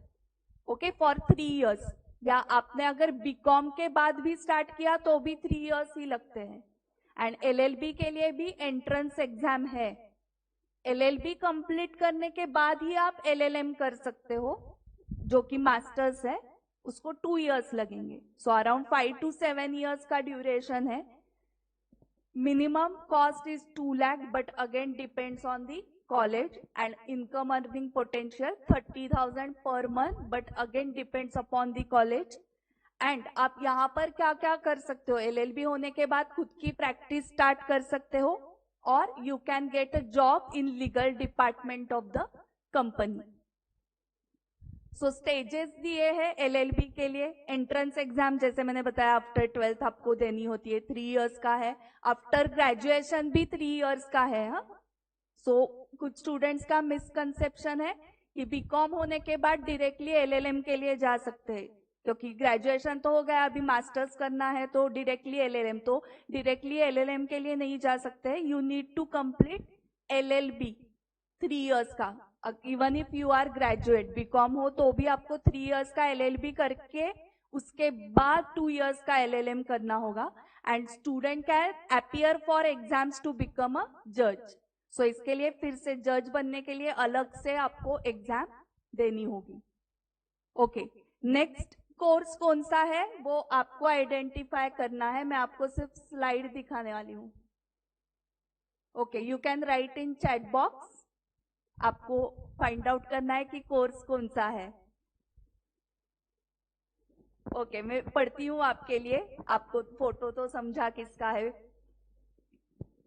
okay, for 3 years. या आपने अगर बीकॉम के बाद भी स्टार्ट किया तो भी 3 years ही लगते हैं. एंड एलएलबी के लिए भी एंट्रेंस एग्जाम है. एलएलबी कंप्लीट करने के बाद ही आप एलएलएम कर सकते हो, जो कि मास्टर्स है, उसको 2 years लगेंगे. सो अराउंड 5 to 7 years का ड्यूरेशन है. Minimum cost is 2 lakh, but again depends on the college, and income earning potential 30,000 per month, but again depends upon the college. And आप यहाँ पर क्या क्या कर सकते हो, एलएलबी होने के बाद खुद की प्रैक्टिस स्टार्ट कर सकते हो और you can get a job in legal department of the company. So stages दिए हैं एलएलबी के लिए. एंट्रेंस एग्जाम जैसे मैंने बताया आफ्टर 12th आपको देनी होती है, 3 years का है. आफ्टर ग्रेजुएशन भी 3 years का है. सो कुछ स्टूडेंट्स का मिसकंसेप्शन है कि बीकॉम होने के बाद डायरेक्टली एलएलएम के लिए जा सकते हैं. क्योंकि ग्रेजुएशन तो हो गया, अभी मास्टर्स करना है तो डायरेक्टली एलएलएम, तो डायरेक्टली एलएलएम के लिए नहीं जा सकते, you need to complete LLB 3 years का। Even if you are graduate, BCom हो तो भी आपको 3 इयर्स का एलएलबी करके उसके बाद 2 इयर्स का एलएलएम करना होगा। And student can appear for exams to become a जज। सो इसके लिए फिर से जज बनने के लिए अलग से आपको एग्जाम देनी होगी। ओके, नेक्स्ट कोर्स कौन सा है वो आपको आइडेंटिफाई करना है, मैं आपको सिर्फ स्लाइड दिखाने वाली हूँ। Okay, you can write in chat box, आपको फाइंड आउट करना है कि कोर्स कौन सा है। ओके, मैं पढ़ती हूँ आपके लिए, आपको फोटो तो समझा किसका है।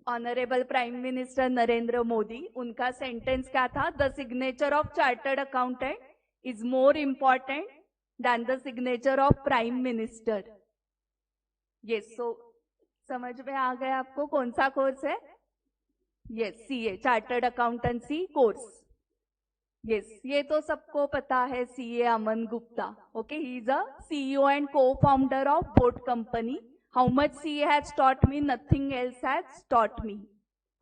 Honourable prime minister Narendra Modi, उनका सेंटेंस क्या था? The signature of chartered accountant is more important than the signature of prime minister. Yes, so समझ में आ गया आपको कौन सा कोर्स है? Yes, CA, chartered accountancy course. Yes, ये तो सबको पता है, CA Aman Gupta. Okay, he is a CEO and co-founder of boat company. How much CA has taught me, nothing else has taught me.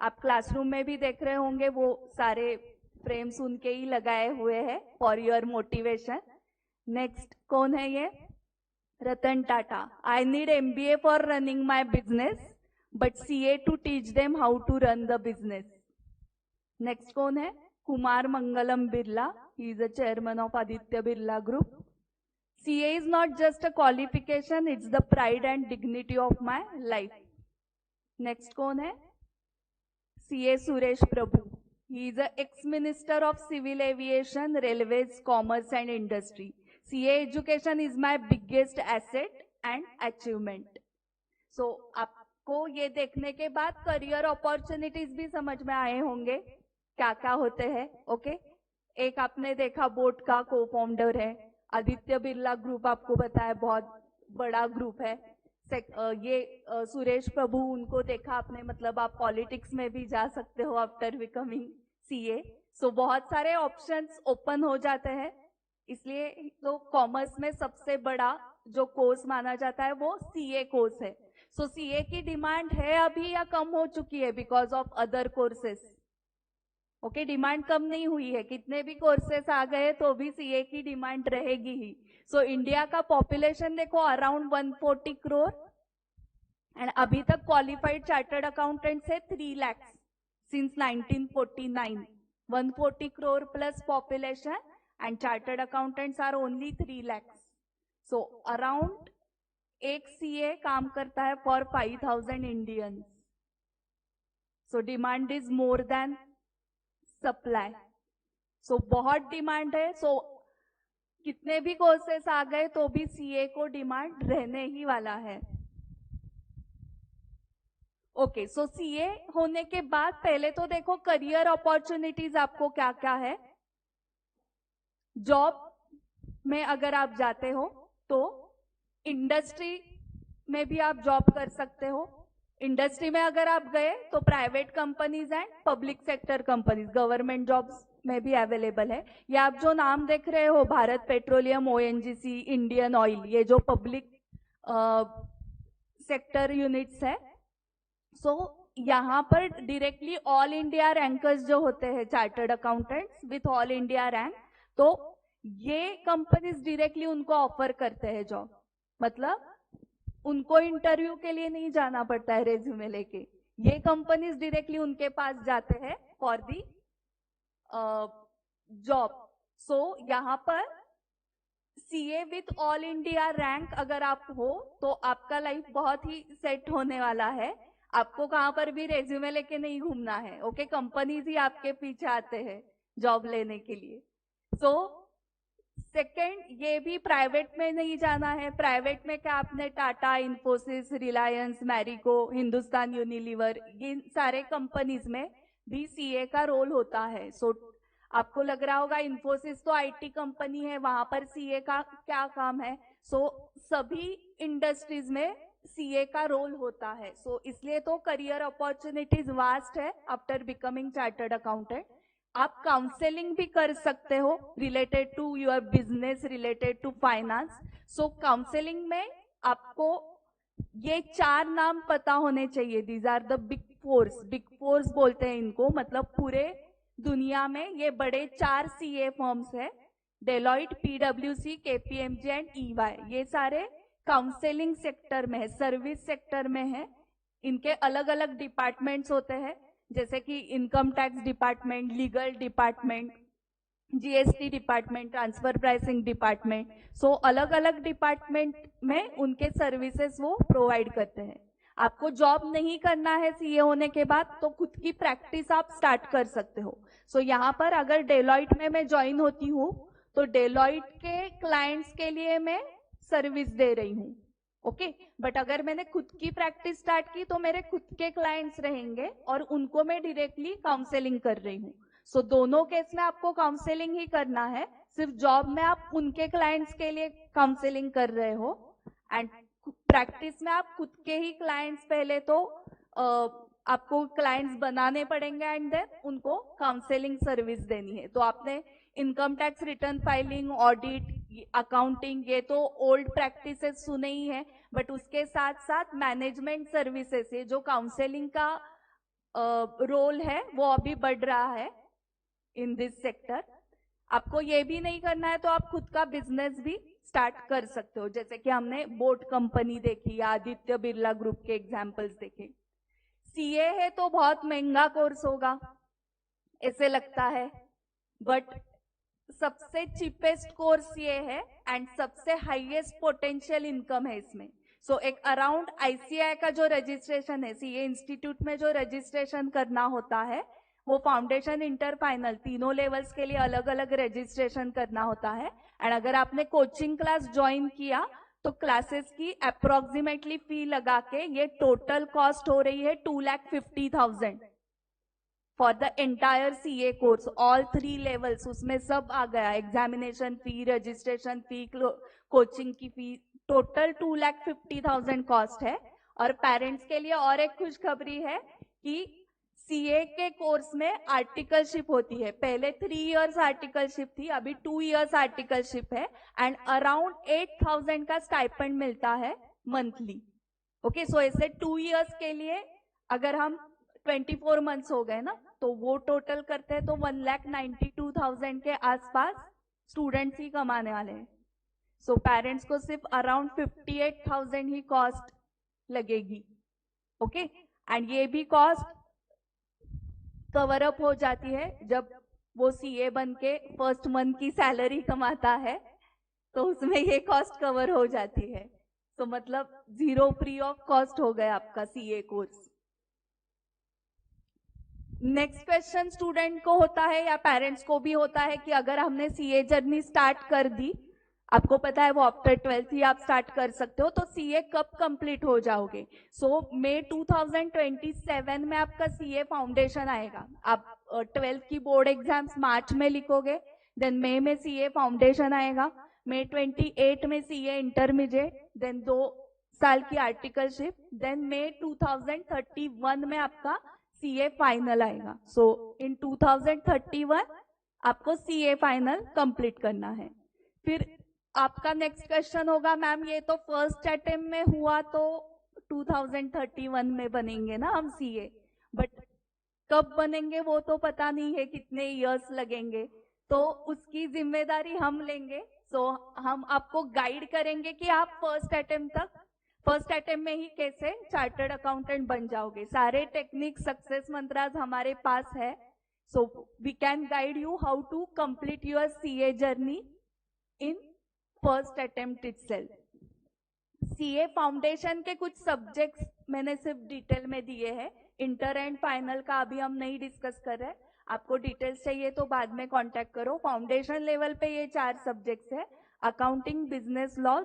आप क्लासरूम में भी देख रहे होंगे, वो सारे फ्रेम्स उनके ही लगाए हुए हैं फॉर योर मोटिवेशन। नेक्स्ट कौन है ये? Ratan Tata. I need MBA for running my business but CA to teach them how to run the business. Next कौन है? Kumar Mangalam Birla, he is the chairman of Aditya Birla group. CA is not just a qualification, it's the pride and dignity of my life. Next कौन है? CA Suresh Prabhu, he is a ex-minister of civil aviation, railways, commerce and industry. CA education is my biggest asset and achievement. So आपको ये देखने के बाद करियर अपॉर्चुनिटीज भी समझ में आए होंगे क्या क्या होते हैं। ओके, एक आपने देखा बोट का co-founder है, आदित्य बिरला ग्रुप आपको बताया बहुत बड़ा ग्रुप है। ये सुरेश प्रभु, उनको देखा आपने, मतलब आप पॉलिटिक्स में भी जा सकते हो आफ्टर बिकमिंग CA। सो बहुत सारे ऑप्शंस ओपन हो जाते हैं, इसलिए तो कॉमर्स में सबसे बड़ा जो कोर्स माना जाता है वो CA कोर्स है। सो CA की डिमांड है अभी या कम हो चुकी है because of other courses? Okay, demand कम नहीं हुई है, कितने भी कोर्सेस आ गए तो भी CA की डिमांड रहेगी ही। सो इंडिया का पॉपुलेशन देखो अराउंड 140 करोड़ एंड अभी तक क्वालिफाइड चार्टर्ड अकाउंटेंट्स है 3 lakh since 1949। 140 crore plus population and chartered accountants are only 3 lakh. So around एक CA काम करता है for 5000 Indians. So demand is more than supply. So बहुत डिमांड है। सो कितने भी कोर्सेस आ गए तो भी CA को डिमांड रहने ही वाला है। ओके, सो CA होने के बाद पहले तो देखो करियर अपॉर्चुनिटीज आपको क्या क्या है। जॉब में अगर आप जाते हो तो इंडस्ट्री में भी आप जॉब कर सकते हो। इंडस्ट्री में अगर आप गए तो private companies and public sector companies, government jobs में भी अवेलेबल है। या आप जो नाम देख रहे हो, Bharat petroleum, ONGC, Indian oil, ये जो पब्लिक सेक्टर यूनिट्स है। सो यहाँ पर डायरेक्टली ऑल इंडिया रैंकर्स जो होते हैं chartered accountants with all India rank, तो ये कंपनीज डायरेक्टली उनको ऑफर करते हैं जॉब। मतलब उनको इंटरव्यू के लिए नहीं जाना पड़ता है रेज्यूमे लेके, ये कंपनीज डायरेक्टली उनके पास जाते हैं फॉर दी जॉब। सो यहाँ पर CA with all India rank अगर आप हो तो आपका लाइफ बहुत ही सेट होने वाला है। आपको कहाँ पर भी रेज्यूमे लेके नहीं घूमना है। ओके, कंपनीज ही आपके पीछे आते हैं जॉब लेने के लिए। सो सेकेंड, ये भी प्राइवेट में नहीं जाना है। प्राइवेट में क्या, आपने टाटा, इन्फोसिस, रिलायंस, मैरिको, हिंदुस्तान यूनिलीवर, ये सारे कंपनीज में भी CA का रोल होता है। सो आपको लग रहा होगा इन्फोसिस तो IT कंपनी है, वहां पर CA का क्या काम है। सो सभी इंडस्ट्रीज में CA का रोल होता है। सो इसलिए तो करियर अपॉर्चुनिटीज वास्ट है आफ्टर बिकमिंग चार्टर्ड अकाउंटेंट। आप काउंसलिंग भी कर सकते हो related to your business, related to finance. So counselling में आपको ये 4 नाम पता होने चाहिए। These are the big fours, big fours बोलते हैं इनको, मतलब पूरे दुनिया में ये बड़े 4 सीए फर्म्स है, डेलॉइट, पीडब्ल्यूसी, केपीएमजी एंड ईवाई। ये सारे काउंसलिंग सेक्टर में है, सर्विस सेक्टर में है। इनके अलग अलग डिपार्टमेंट्स होते हैं, जैसे कि income tax department, legal department, GST department, transfer pricing department. So अलग अलग डिपार्टमेंट में उनके सर्विसेज वो प्रोवाइड करते हैं। आपको जॉब नहीं करना है सीए होने के बाद तो खुद की प्रैक्टिस आप स्टार्ट कर सकते हो। सो यहाँ पर अगर डेलॉइट में मैं ज्वाइन होती हूँ तो डेलॉइट के क्लाइंट्स के लिए मैं सर्विस दे रही हूँ, ओके। बट अगर मैंने खुद की प्रैक्टिस स्टार्ट की तो मेरे खुद के क्लाइंट्स रहेंगे और उनको मैं डायरेक्टली काउंसलिंग कर रही हूँ। सो दोनों केस में आपको काउंसलिंग ही करना है। सिर्फ जॉब में आप उनके क्लाइंट्स के लिए काउंसलिंग कर रहे हो एंड प्रैक्टिस में आप खुद के ही क्लाइंट्स पहले तो आपको क्लाइंट्स बनाने पड़ेंगे एंड देन उनको काउंसलिंग सर्विस देनी है। तो आपने income tax return filing, audit, accounting, ये तो ओल्ड प्रैक्टिसेस सुने ही है, बट उसके साथ साथ मैनेजमेंट सर्विसेज है, जो काउंसलिंग का रोल है वो अभी बढ़ रहा है इन दिस सेक्टर। आपको ये भी नहीं करना है तो आप खुद का बिजनेस भी स्टार्ट कर सकते हो, जैसे कि हमने बोट कंपनी देखी या आदित्य बिरला ग्रुप के एग्जांपल्स देखे। सीए है तो बहुत महंगा कोर्स होगा ऐसे लगता है, बट सबसे चीपेस्ट कोर्स ये है एंड सबसे हाईएस्ट पोटेंशियल इनकम है इसमें। सो एक अराउंड आईसीआई का जो रजिस्ट्रेशन है, सीए इंस्टीट्यूट में जो रजिस्ट्रेशन करना होता है वो फाउंडेशन, इंटर, फाइनल तीनों लेवल्स के लिए अलग अलग रजिस्ट्रेशन करना होता है। एंड अगर आपने कोचिंग क्लास ज्वाइन किया तो क्लासेस की अप्रोक्सीमेटली फी लगा के ये टोटल कॉस्ट हो रही है 2,50,000 for the entire CA course, all 3 levels. उसमें सब आ गया, एग्जामिनेशन फी, रजिस्ट्रेशन फी, कोचिंग की फी, टोटल 2,50,000 कॉस्ट है। और पेरेंट्स के लिए और एक खुशखबरी है कि सीए के कोर्स में आर्टिकलशिप होती है। पहले 3 इयर्स आर्टिकलशिप थी, अभी 2 इयर्स आर्टिकलशिप है एंड अराउंड 8,000 का स्टाइपेंड मिलता है मंथली, ओके। सो ऐसे 2 इयर्स के लिए अगर हम 24 मंथ्स हो गए ना, तो वो टोटल करते हैं तो 1,92,000 के आसपास स्टूडेंट्स ही कमाने वाले हैं। सो पेरेंट्स को सिर्फ अराउंड 58,000 ही कॉस्ट लगेगी, ओके। एंड ये भी कॉस्ट कवर अप हो जाती है जब वो सीए बन के फर्स्ट मंथ की सैलरी कमाता है, तो उसमें ये कॉस्ट कवर हो जाती है। तो मतलब 0 फ्री ऑफ कॉस्ट हो गया आपका CA course. Next question student को होता है या पेरेंट्स को भी होता है कि अगर हमने सीए जर्नी स्टार्ट कर दी, आपको पता है वो आफ्टर 12th ही आप स्टार्ट कर सकते हो, तो सीए कब कंप्लीट हो जाओगे? सो मई 2027 में आपका सीए फाउंडेशन आएगा। आप 12th की बोर्ड एग्जाम्स मार्च में लिखोगे, देन मई में सीए फाउंडेशन आएगा, मई 28 में सीए इंटरमीडिएट, देन 2 साल की आर्टिकलशिप, देन मई 2031 में आपका सीए फाइनल आएगा। सो इन 2031 आपको सीए फाइनल कंप्लीट करना है। फिर आपका नेक्स्ट क्वेश्चन होगा, मैम ये तो फर्स्ट अटेम्प्ट में हुआ तो 2031 में बनेंगे ना हम सीए, बट कब बनेंगे वो तो पता नहीं है, कितने इयर्स लगेंगे, तो उसकी जिम्मेदारी हम लेंगे। सो हम आपको गाइड करेंगे कि आप फर्स्ट अटेम्प्ट में ही कैसे चार्टर्ड अकाउंटेंट बन जाओगे। सारे टेक्निक, सक्सेस मंत्रास हमारे पास है। So we can guide you how to complete your CA journey in first attempt itself. CA foundation के कुछ सब्जेक्ट्स मैंने सिर्फ डिटेल में दिए हैं, इंटर एंड फाइनल का अभी हम नहीं डिस्कस कर रहे। आपको डिटेल्स चाहिए तो बाद में कांटेक्ट करो। फाउंडेशन लेवल पे ये 4 सब्जेक्ट्स है, accounting, business laws,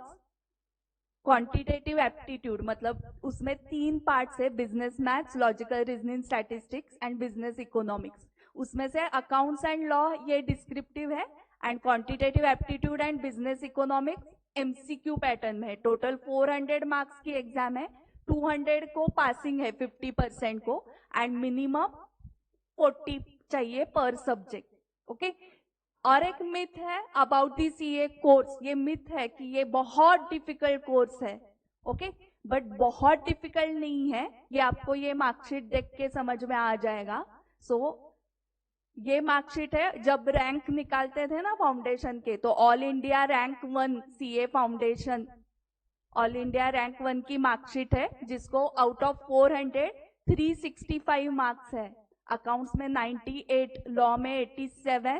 quantitative aptitude, मतलब उसमें 3 पार्ट्स है, business maths, logical reasoning, statistics and business economics. उसमें से अकाउंट्स एंड लॉ ये डिस्क्रिप्टिव है and quantitative aptitude and business economics MCQ pattern में है। टोटल 400 मार्क्स की एग्जाम है, 200 को पासिंग है 50% को एंड मिनिमम चाहिए पर सब्जेक्ट। ओके, और एक मिथ है अबाउट दी सीए कोर्स, ये मिथ है कि ये बहुत डिफिकल्ट कोर्स है। ओके, बट बहुत डिफिकल्ट नहीं है, ये आपको ये मार्कशीट देख के समझ में आ जाएगा। सो ये मार्कशीट है, जब रैंक निकालते थे ना फाउंडेशन के, तो all India rank 1 CA foundation all India rank 1 की मार्कशीट है, जिसको आउट ऑफ 400 365 मार्क्स है। अकाउंट्स में 98, लॉ में 87,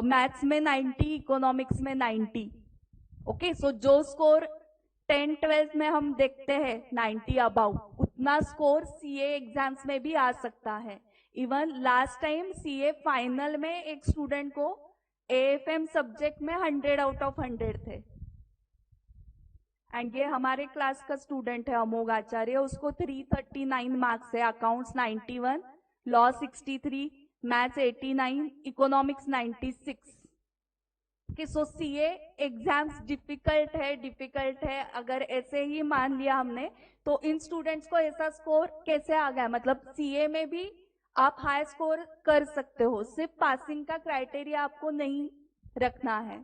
मैथ्स में 90, इकोनॉमिक्स में 90। ओके, सो जो स्कोर 10 12 में हम देखते हैं 90 अबाउ, उतना स्कोर सीए एग्जाम्स में भी आ सकता है। Even last time CA final में एक स्टूडेंट को एएफएम सब्जेक्ट में 100 आउट ऑफ 100 थे, एंड ये हमारे क्लास का स्टूडेंट है अमोघ आचार्य, उसको 339 मार्क्स है। Accounts 91, law 63, maths 89, economics 96। कि सो सीए एग्जाम्स डिफिकल्ट है। अगर ऐसे ही मान लिया हमने, तो इन स्टूडेंट्स को ऐसा स्कोर कैसे आ गया? मतलब सीए में भी आप हाई स्कोर कर सकते हो, सिर्फ पासिंग का क्राइटेरिया आपको नहीं रखना है।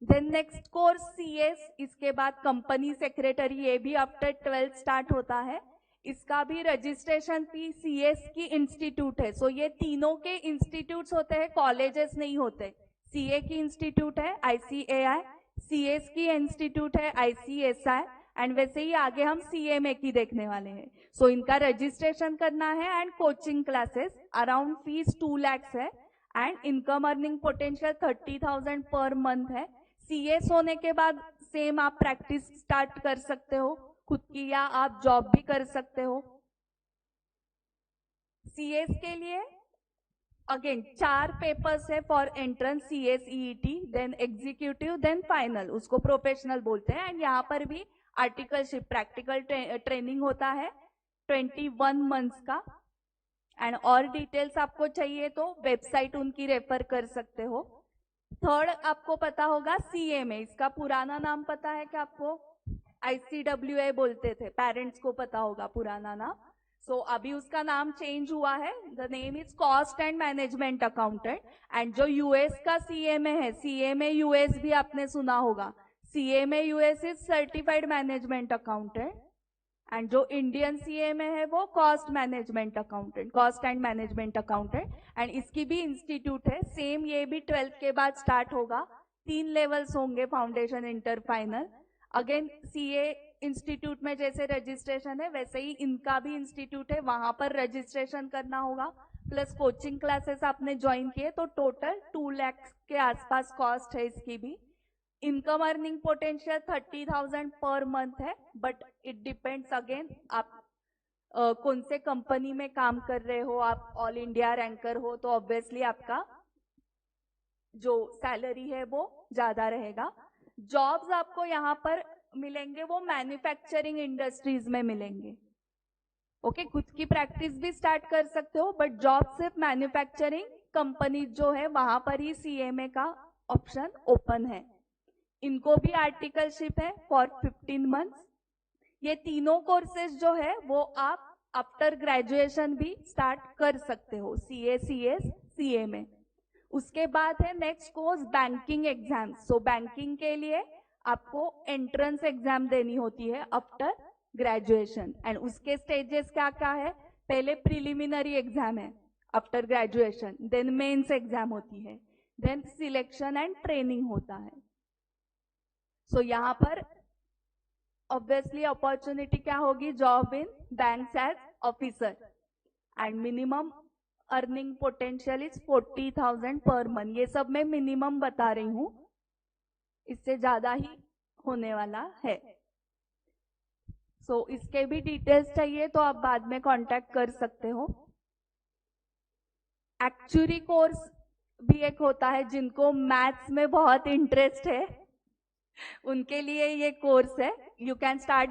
देन नेक्स्ट कोर्स सीएस, इसके बाद कंपनी सेक्रेटरी, ये भी आफ्टर 12 स्टार्ट होता है। इसका भी रजिस्ट्रेशन फी सीएस की इंस्टीट्यूट है। सो ये तीनों के इंस्टीट्यूट्स होते हैं, कॉलेजेस नहीं होते। सीए की इंस्टीट्यूट है आईसीएआई, सीएस की इंस्टीट्यूट है आईसीएसआई, एंड वैसे ही आगे हम सीएमए की देखने वाले हैं। सो इनका रजिस्ट्रेशन करना है and coaching classes, around fees 2 lakhs है, and income earning potential 30,000 per month है। सीएस होने के बाद सेम आप प्रैक्टिस स्टार्ट कर सकते हो खुद की, या आप जॉब भी कर सकते हो। सीएस के लिए अगेन 4 पेपर्स है for entrance, CS EET, then executive, then final, उसको प्रोफेशनल बोलते हैं। एंड यहाँ पर भी आर्टिकलशिप प्रैक्टिकल ट्रेनिंग होता है 21 मंथ्स का। एंड और डिटेल्स आपको चाहिए तो वेबसाइट उनकी रेफर कर सकते हो। थर्ड आपको पता होगा सीएमए, इसका पुराना नाम पता है कि आपको? आईसीडब्ल्यूए बोलते थे, पेरेंट्स को पता होगा पुराना नाम। सो अभी उसका नाम चेंज हुआ है, the name is cost and management accountant. And जो यूएस का सीएमए है, सीएमए यूएस भी आपने सुना होगा, CMA US is certified management accountant, and जो इंडियन सीएमए है वो cost management accountant, cost and management accountant. And इसकी भी इंस्टीट्यूट है सेम, ये भी 12th के बाद स्टार्ट होगा। 3 लेवल्स होंगे, foundation, inter, final. Again CA institute में जैसे रजिस्ट्रेशन है, वैसे ही इनका भी इंस्टीट्यूट है, वहां पर रजिस्ट्रेशन करना होगा, प्लस कोचिंग क्लासेस आपने ज्वाइन किए, तो टोटल 2 lakhs के आसपास कॉस्ट है इसकी भी। Income earning potential 30,000 per month है, बट इट डिपेंड्स अगेन आप कौन से कंपनी में काम कर रहे हो। आप ऑल इंडिया रैंकर हो तो ऑब्वियसली आपका जो सैलरी है वो ज्यादा रहेगा। जॉब्स आपको यहाँ पर मिलेंगे वो मैन्युफैक्चरिंग इंडस्ट्रीज में मिलेंगे। ओके, खुद की प्रैक्टिस भी स्टार्ट कर सकते हो, बट जॉब सिर्फ मैन्युफैक्चरिंग कंपनी जो है वहां पर ही सीएमए का ऑप्शन ओपन है। इनको भी आर्टिकलशिप है फॉर 15 मंथ्स। ये तीनों कोर्सेज जो है वो आप आफ्टर ग्रेजुएशन भी स्टार्ट कर सकते हो, सीए, सीएस, सीएमए। उसके बाद है next course banking exam. So banking के लिए आपको एंट्रेंस एग्जाम देनी होती है आफ्टर ग्रेजुएशन, एंड उसके स्टेजेस क्या क्या है? पहले प्रिलिमिनरी एग्जाम है after graduation, then mains exam होती है, देन सिलेक्शन एंड ट्रेनिंग होता है। सो यहाँ पर ऑब्वियसली अपॉर्चुनिटी क्या होगी? Job in banks as officer, and minimum earning potential is 40,000 per month. ये सब मैं मिनिमम बता रही हूं, इससे ज्यादा ही होने वाला है। सो इसके भी डिटेल्स चाहिए तो आप बाद में कांटेक्ट कर सकते हो। एक्चुअरी कोर्स भी एक होता है, जिनको मैथ्स में बहुत इंटरेस्ट है उनके लिए ये कोर्स है। You can start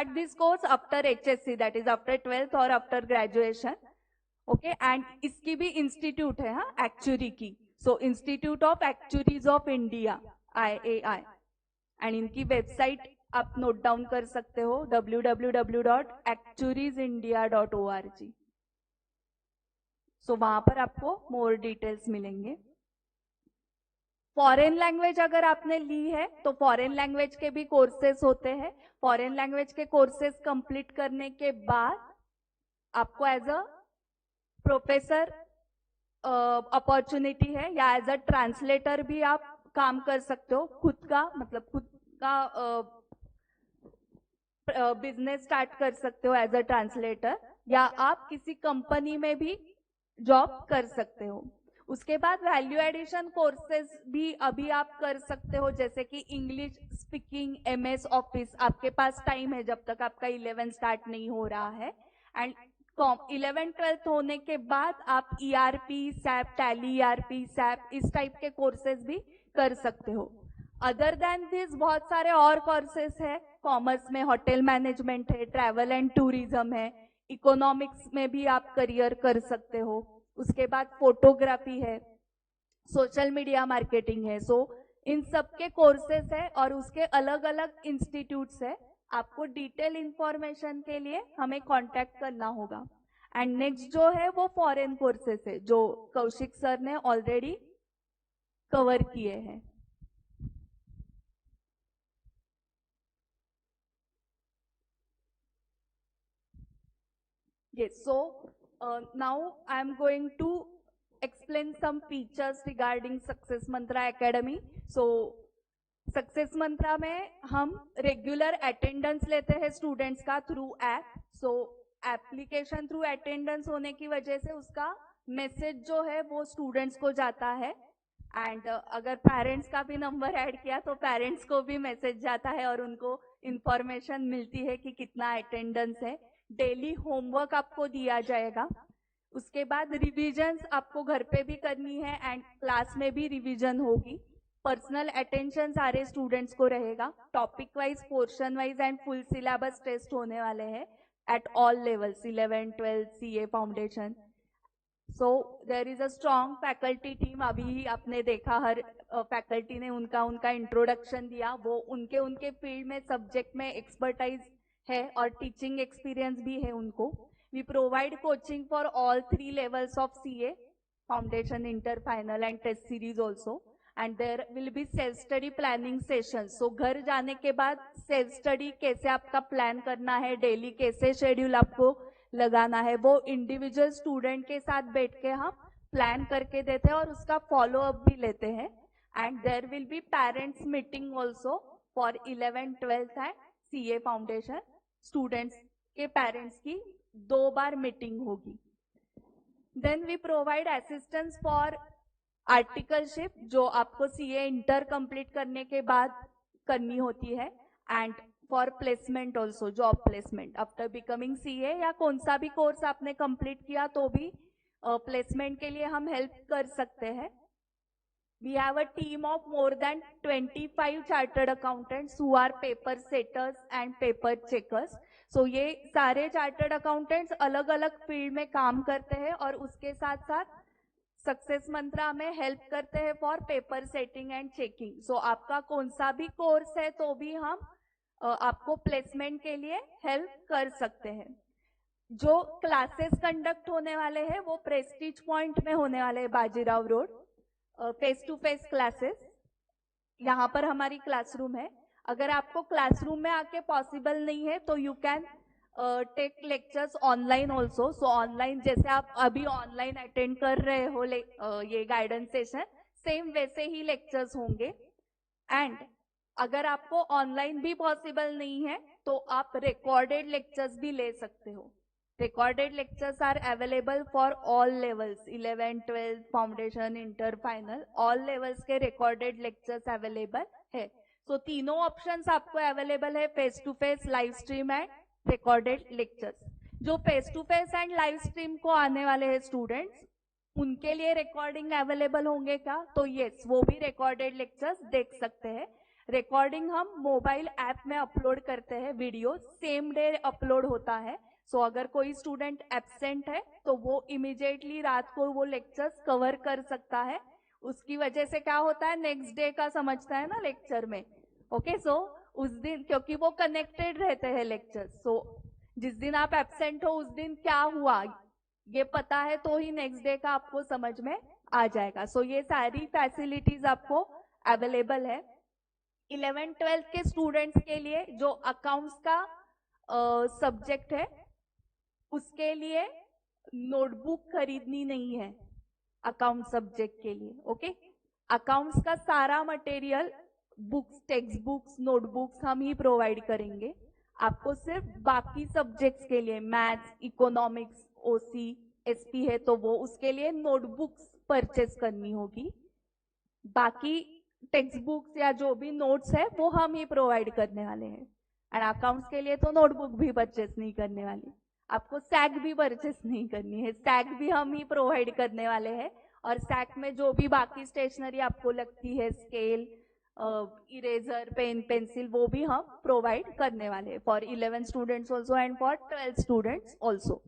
this course after HSC, that is after 12th और आफ्टर ग्रेजुएशन। ओके, एंड इसकी भी इंस्टीट्यूट है हाँ एक्चुअरी की। So institute of actuaries of India, IAI, and इनकी वेबसाइट आप नोट डाउन कर सकते हो www.actuariesindia.org। सो वहां पर आपको मोर डिटेल्स मिलेंगे। फॉरेन लैंग्वेज अगर आपने ली है तो फॉरेन लैंग्वेज के भी कोर्सेज होते हैं। फॉरेन लैंग्वेज के कोर्सेज कंप्लीट करने के बाद आपको एज अ प्रोफेसर अपॉर्चुनिटी है, या एज अ ट्रांसलेटर भी आप काम कर सकते हो। खुद का बिजनेस स्टार्ट कर सकते हो एज अ ट्रांसलेटर, या आप किसी कंपनी में भी जॉब कर सकते हो। उसके बाद वैल्यू एडिशन कोर्सेज भी अभी आप कर सकते हो, जैसे कि इंग्लिश स्पीकिंग, MS ऑफिस। आपके पास टाइम है जब तक आपका 11 स्टार्ट नहीं हो रहा है। एंड 11th-12th होने के बाद आप ERP, SAP, tally ERP, SAP इस टाइप के कोर्सेज भी कर सकते हो। अदर देन दिस बहुत सारे और कोर्सेज है। कॉमर्स में होटल मैनेजमेंट है, ट्रैवल एंड टूरिज्म है, इकोनॉमिक्स में भी आप करियर कर सकते हो। उसके बाद फोटोग्राफी है, सोशल मीडिया मार्केटिंग है। सो इन सब के कोर्सेस है और उसके अलग अलग इंस्टीट्यूट्स है। आपको डिटेल इंफॉर्मेशन के लिए हमें कांटेक्ट करना होगा। एंड नेक्स्ट जो है वो फॉरेन कोर्सेस है, जो कौशिक सर ने ऑलरेडी कवर किए हैं। Yes, so now I am going to explain some features regarding Success Mantra Academy. So Success Mantra में हम रेगुलर अटेंडेंस लेते हैं स्टूडेंट्स का through app. So application through attendance होने की वजह से उसका मैसेज जो है वो स्टूडेंट्स को जाता है। एंड अगर पेरेंट्स का भी नंबर ऐड किया तो पेरेंट्स को भी मैसेज जाता है और उनको इंफॉर्मेशन मिलती है कि कितना अटेंडेंस है। डेली होमवर्क आपको दिया जाएगा। उसके बाद रिविजन्स आपको घर पे भी करनी है एंड क्लास में भी रिविजन होगी। पर्सनल अटेंशन सारे स्टूडेंट्स को रहेगा। Topic wise, portion wise and full syllabus test होने वाले हैं at all levels, 11, 12, CA foundation. So there is a strong faculty team. अभी आपने देखा हर फैकल्टी ने उनका इंट्रोडक्शन दिया। वो उनके फील्ड में, सब्जेक्ट में एक्सपर्टाइज है और टीचिंग एक्सपीरियंस भी है उनको। We provide coaching for all 3 levels of CA, foundation, inter, final and test series also. And there will be self study planning session. सो घर जाने के बाद सेल्फ स्टडी कैसे आपका प्लान करना है, डेली कैसे शेड्यूल आपको लगाना है, वो इंडिविजुअल स्टूडेंट के साथ बैठ के हम प्लान करके देते हैं और उसका फॉलो अप भी लेते हैं। And there will be parents meeting also for 11, 12th and CA foundation. Students के पेरेंट्स की 2 बार मीटिंग होगी। Then we provide assistance for articleship, जो आपको CA इंटर कंप्लीट करने के बाद करनी होती है। And for placement also, job placement after becoming CA, या कौन सा भी कोर्स आपने कंप्लीट किया तो भी प्लेसमेंट के लिए हम हेल्प कर सकते हैं। We have a team of more than 25 chartered accountants who are paper setters and paper checkers. So ये सारे चार्टर्ड अकाउंटेंट्स अलग अलग फील्ड में काम करते हैं और उसके साथ साथ सक्सेस मंत्रा में हेल्प करते हैं for paper setting and checking. So आपका कौन सा भी कोर्स है तो भी हम आपको प्लेसमेंट के लिए हेल्प कर सकते हैं। जो क्लासेस कंडक्ट होने वाले हैं वो प्रेस्टीज पॉइंट में होने वाले हैं, Bajirao road, face to face classes. यहाँ पर हमारी क्लासरूम है। अगर आपको क्लासरूम में आके पॉसिबल नहीं है तो you can take lectures online also. So online जैसे आप अभी ऑनलाइन अटेंड कर रहे हो ये गाइडेंस सेशन, सेम वैसे ही लेक्चर्स होंगे। एंड अगर आपको ऑनलाइन भी पॉसिबल नहीं है तो आप रिकॉर्डेड लेक्चर्स भी ले सकते हो। Recorded lectures are available for all levels, 11, 12, foundation, inter, final, all levels के रिकॉर्डेड लेक्चर्स अवेलेबल है। सो तीनों ऑप्शंस आपको अवेलेबल है, face to face, live stream and recorded lectures. जो face to face and live stream को आने वाले हैं स्टूडेंट्स, उनके लिए रिकॉर्डिंग अवेलेबल होंगे क्या? तो यस, वो भी रिकॉर्डेड लेक्चर्स देख सकते हैं। रिकॉर्डिंग हम मोबाइल ऐप में अपलोड करते हैं, वीडियो सेम डे अपलोड होता है। सो अगर कोई स्टूडेंट एब्सेंट है तो वो इमीडिएटली रात को वो लेक्चर्स कवर कर सकता है। उसकी वजह से क्या होता है, नेक्स्ट डे का समझता है ना लेक्चर में। ओके, सो उस दिन, क्योंकि वो कनेक्टेड रहते हैं लेक्चर्स, सो जिस दिन आप एब्सेंट हो उस दिन क्या हुआ ये पता है तो ही नेक्स्ट डे का आपको समझ में आ जाएगा। सो ये सारी फैसिलिटीज आपको अवेलेबल है। 11th-12th के स्टूडेंट्स के लिए जो अकाउंट्स का सब्जेक्ट है उसके लिए नोटबुक खरीदनी नहीं है अकाउंट सब्जेक्ट के लिए। ओके, अकाउंट्स का सारा material, books, text books, notebooks हम ही प्रोवाइड करेंगे आपको। सिर्फ बाकी सब्जेक्ट्स के लिए, मैथ्स, इकोनॉमिक्स, ओसी, एसपी है तो वो उसके लिए नोटबुक्स परचेस करनी होगी। बाकी टेक्स्ट बुक्स या जो भी नोट्स है वो हम ही प्रोवाइड करने वाले हैं। एंड अकाउंट्स के लिए तो नोटबुक भी परचेस नहीं करने वाली, आपको सैक भी परचेस नहीं करनी है, सैक भी हम ही प्रोवाइड करने वाले हैं। और सैक में जो भी बाकी स्टेशनरी आपको लगती है, स्केल, इरेजर, पेन, पेंसिल, वो भी हम प्रोवाइड करने वाले हैं for 11 students also and for 12 students also.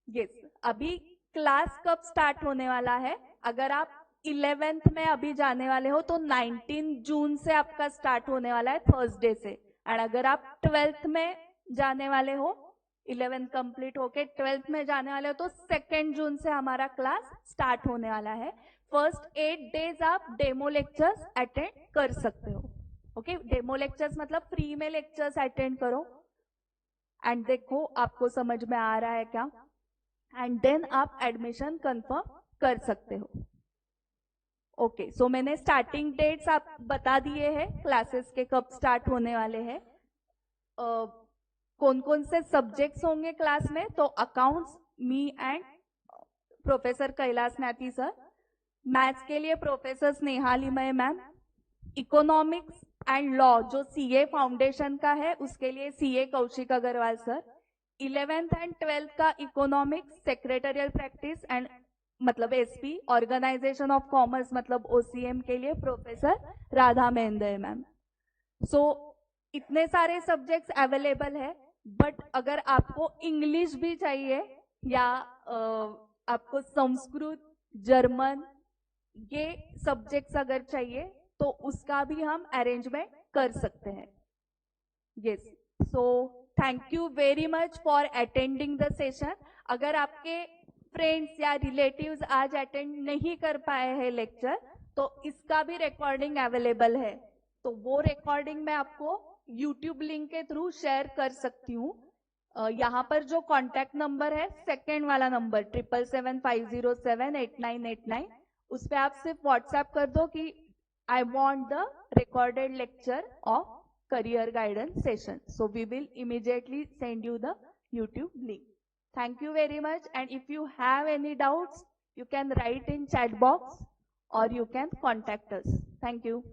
Yes, अभी क्लास कब स्टार्ट होने वाला है? अगर आप 11th में अभी जाने वाले हो तो 19 जून से आपका स्टार्ट होने वाला है, थर्सडे से। एंड अगर आप 12th में जाने वाले हो, 11th कंप्लीट होके 12th में जाने वाले हो तो 2 जून से हमारा क्लास स्टार्ट होने वाला है। फर्स्ट 8 डेज आप डेमो लेक्चर्स अटेंड कर सकते हो। ओके, डेमो लेक्चर्स मतलब फ्री में लेक्चर्स अटेंड करो एंड देखो आपको समझ में आ रहा है क्या, एंड देन आप एडमिशन कंफर्म कर सकते हो। ओके, सो मैंने स्टार्टिंग डेट्स आप बता दिए हैं, क्लासेस के कब स्टार्ट होने वाले हैं, कौन कौन से सब्जेक्ट्स होंगे क्लास में। तो accounts, me and professor Kailash Nathi sir. Maths के लिए professor Sneha Limaye ma'am. Economics and law जो सीए फाउंडेशन का है उसके लिए CA Kaushik Agarwal sir. 11th and 12th का इकोनॉमिक्स, सेक्रेटरियल प्रैक्टिस एंड मतलब एसपी, ऑर्गेनाइजेशन ऑफ कॉमर्स मतलब ओसीएम के लिए professor Radha Mahendra ma'am. So इतने सारे सब्जेक्ट्स अवेलेबल है, बट अगर आपको इंग्लिश भी चाहिए या आपको संस्कृत, जर्मन, ये सब्जेक्ट्स अगर चाहिए तो उसका भी हम अरेंजमेंट कर सकते हैं। Yes, so thank you very much for attending the session. अगर आपके फ्रेंड्स या रिलेटिव्स आज अटेंड नहीं कर पाए हैं लेक्चर तो इसका भी रिकॉर्डिंग अवेलेबल है, तो वो रिकॉर्डिंग मैं आपको यूट्यूब लिंक के थ्रू शेयर कर सकती हूँ। यहाँ पर जो कॉन्टैक्ट नंबर है, सेकेंड वाला नंबर 7775078989, उस पर आप सिर्फ व्हाट्सएप कर दो कि I want the recorded lecture of career guidance session. So we will immediately send you the YouTube link. Thank you very much. And if you have any doubts, you can write in chat box or you can contact us. Thank you.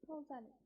हो चालेल.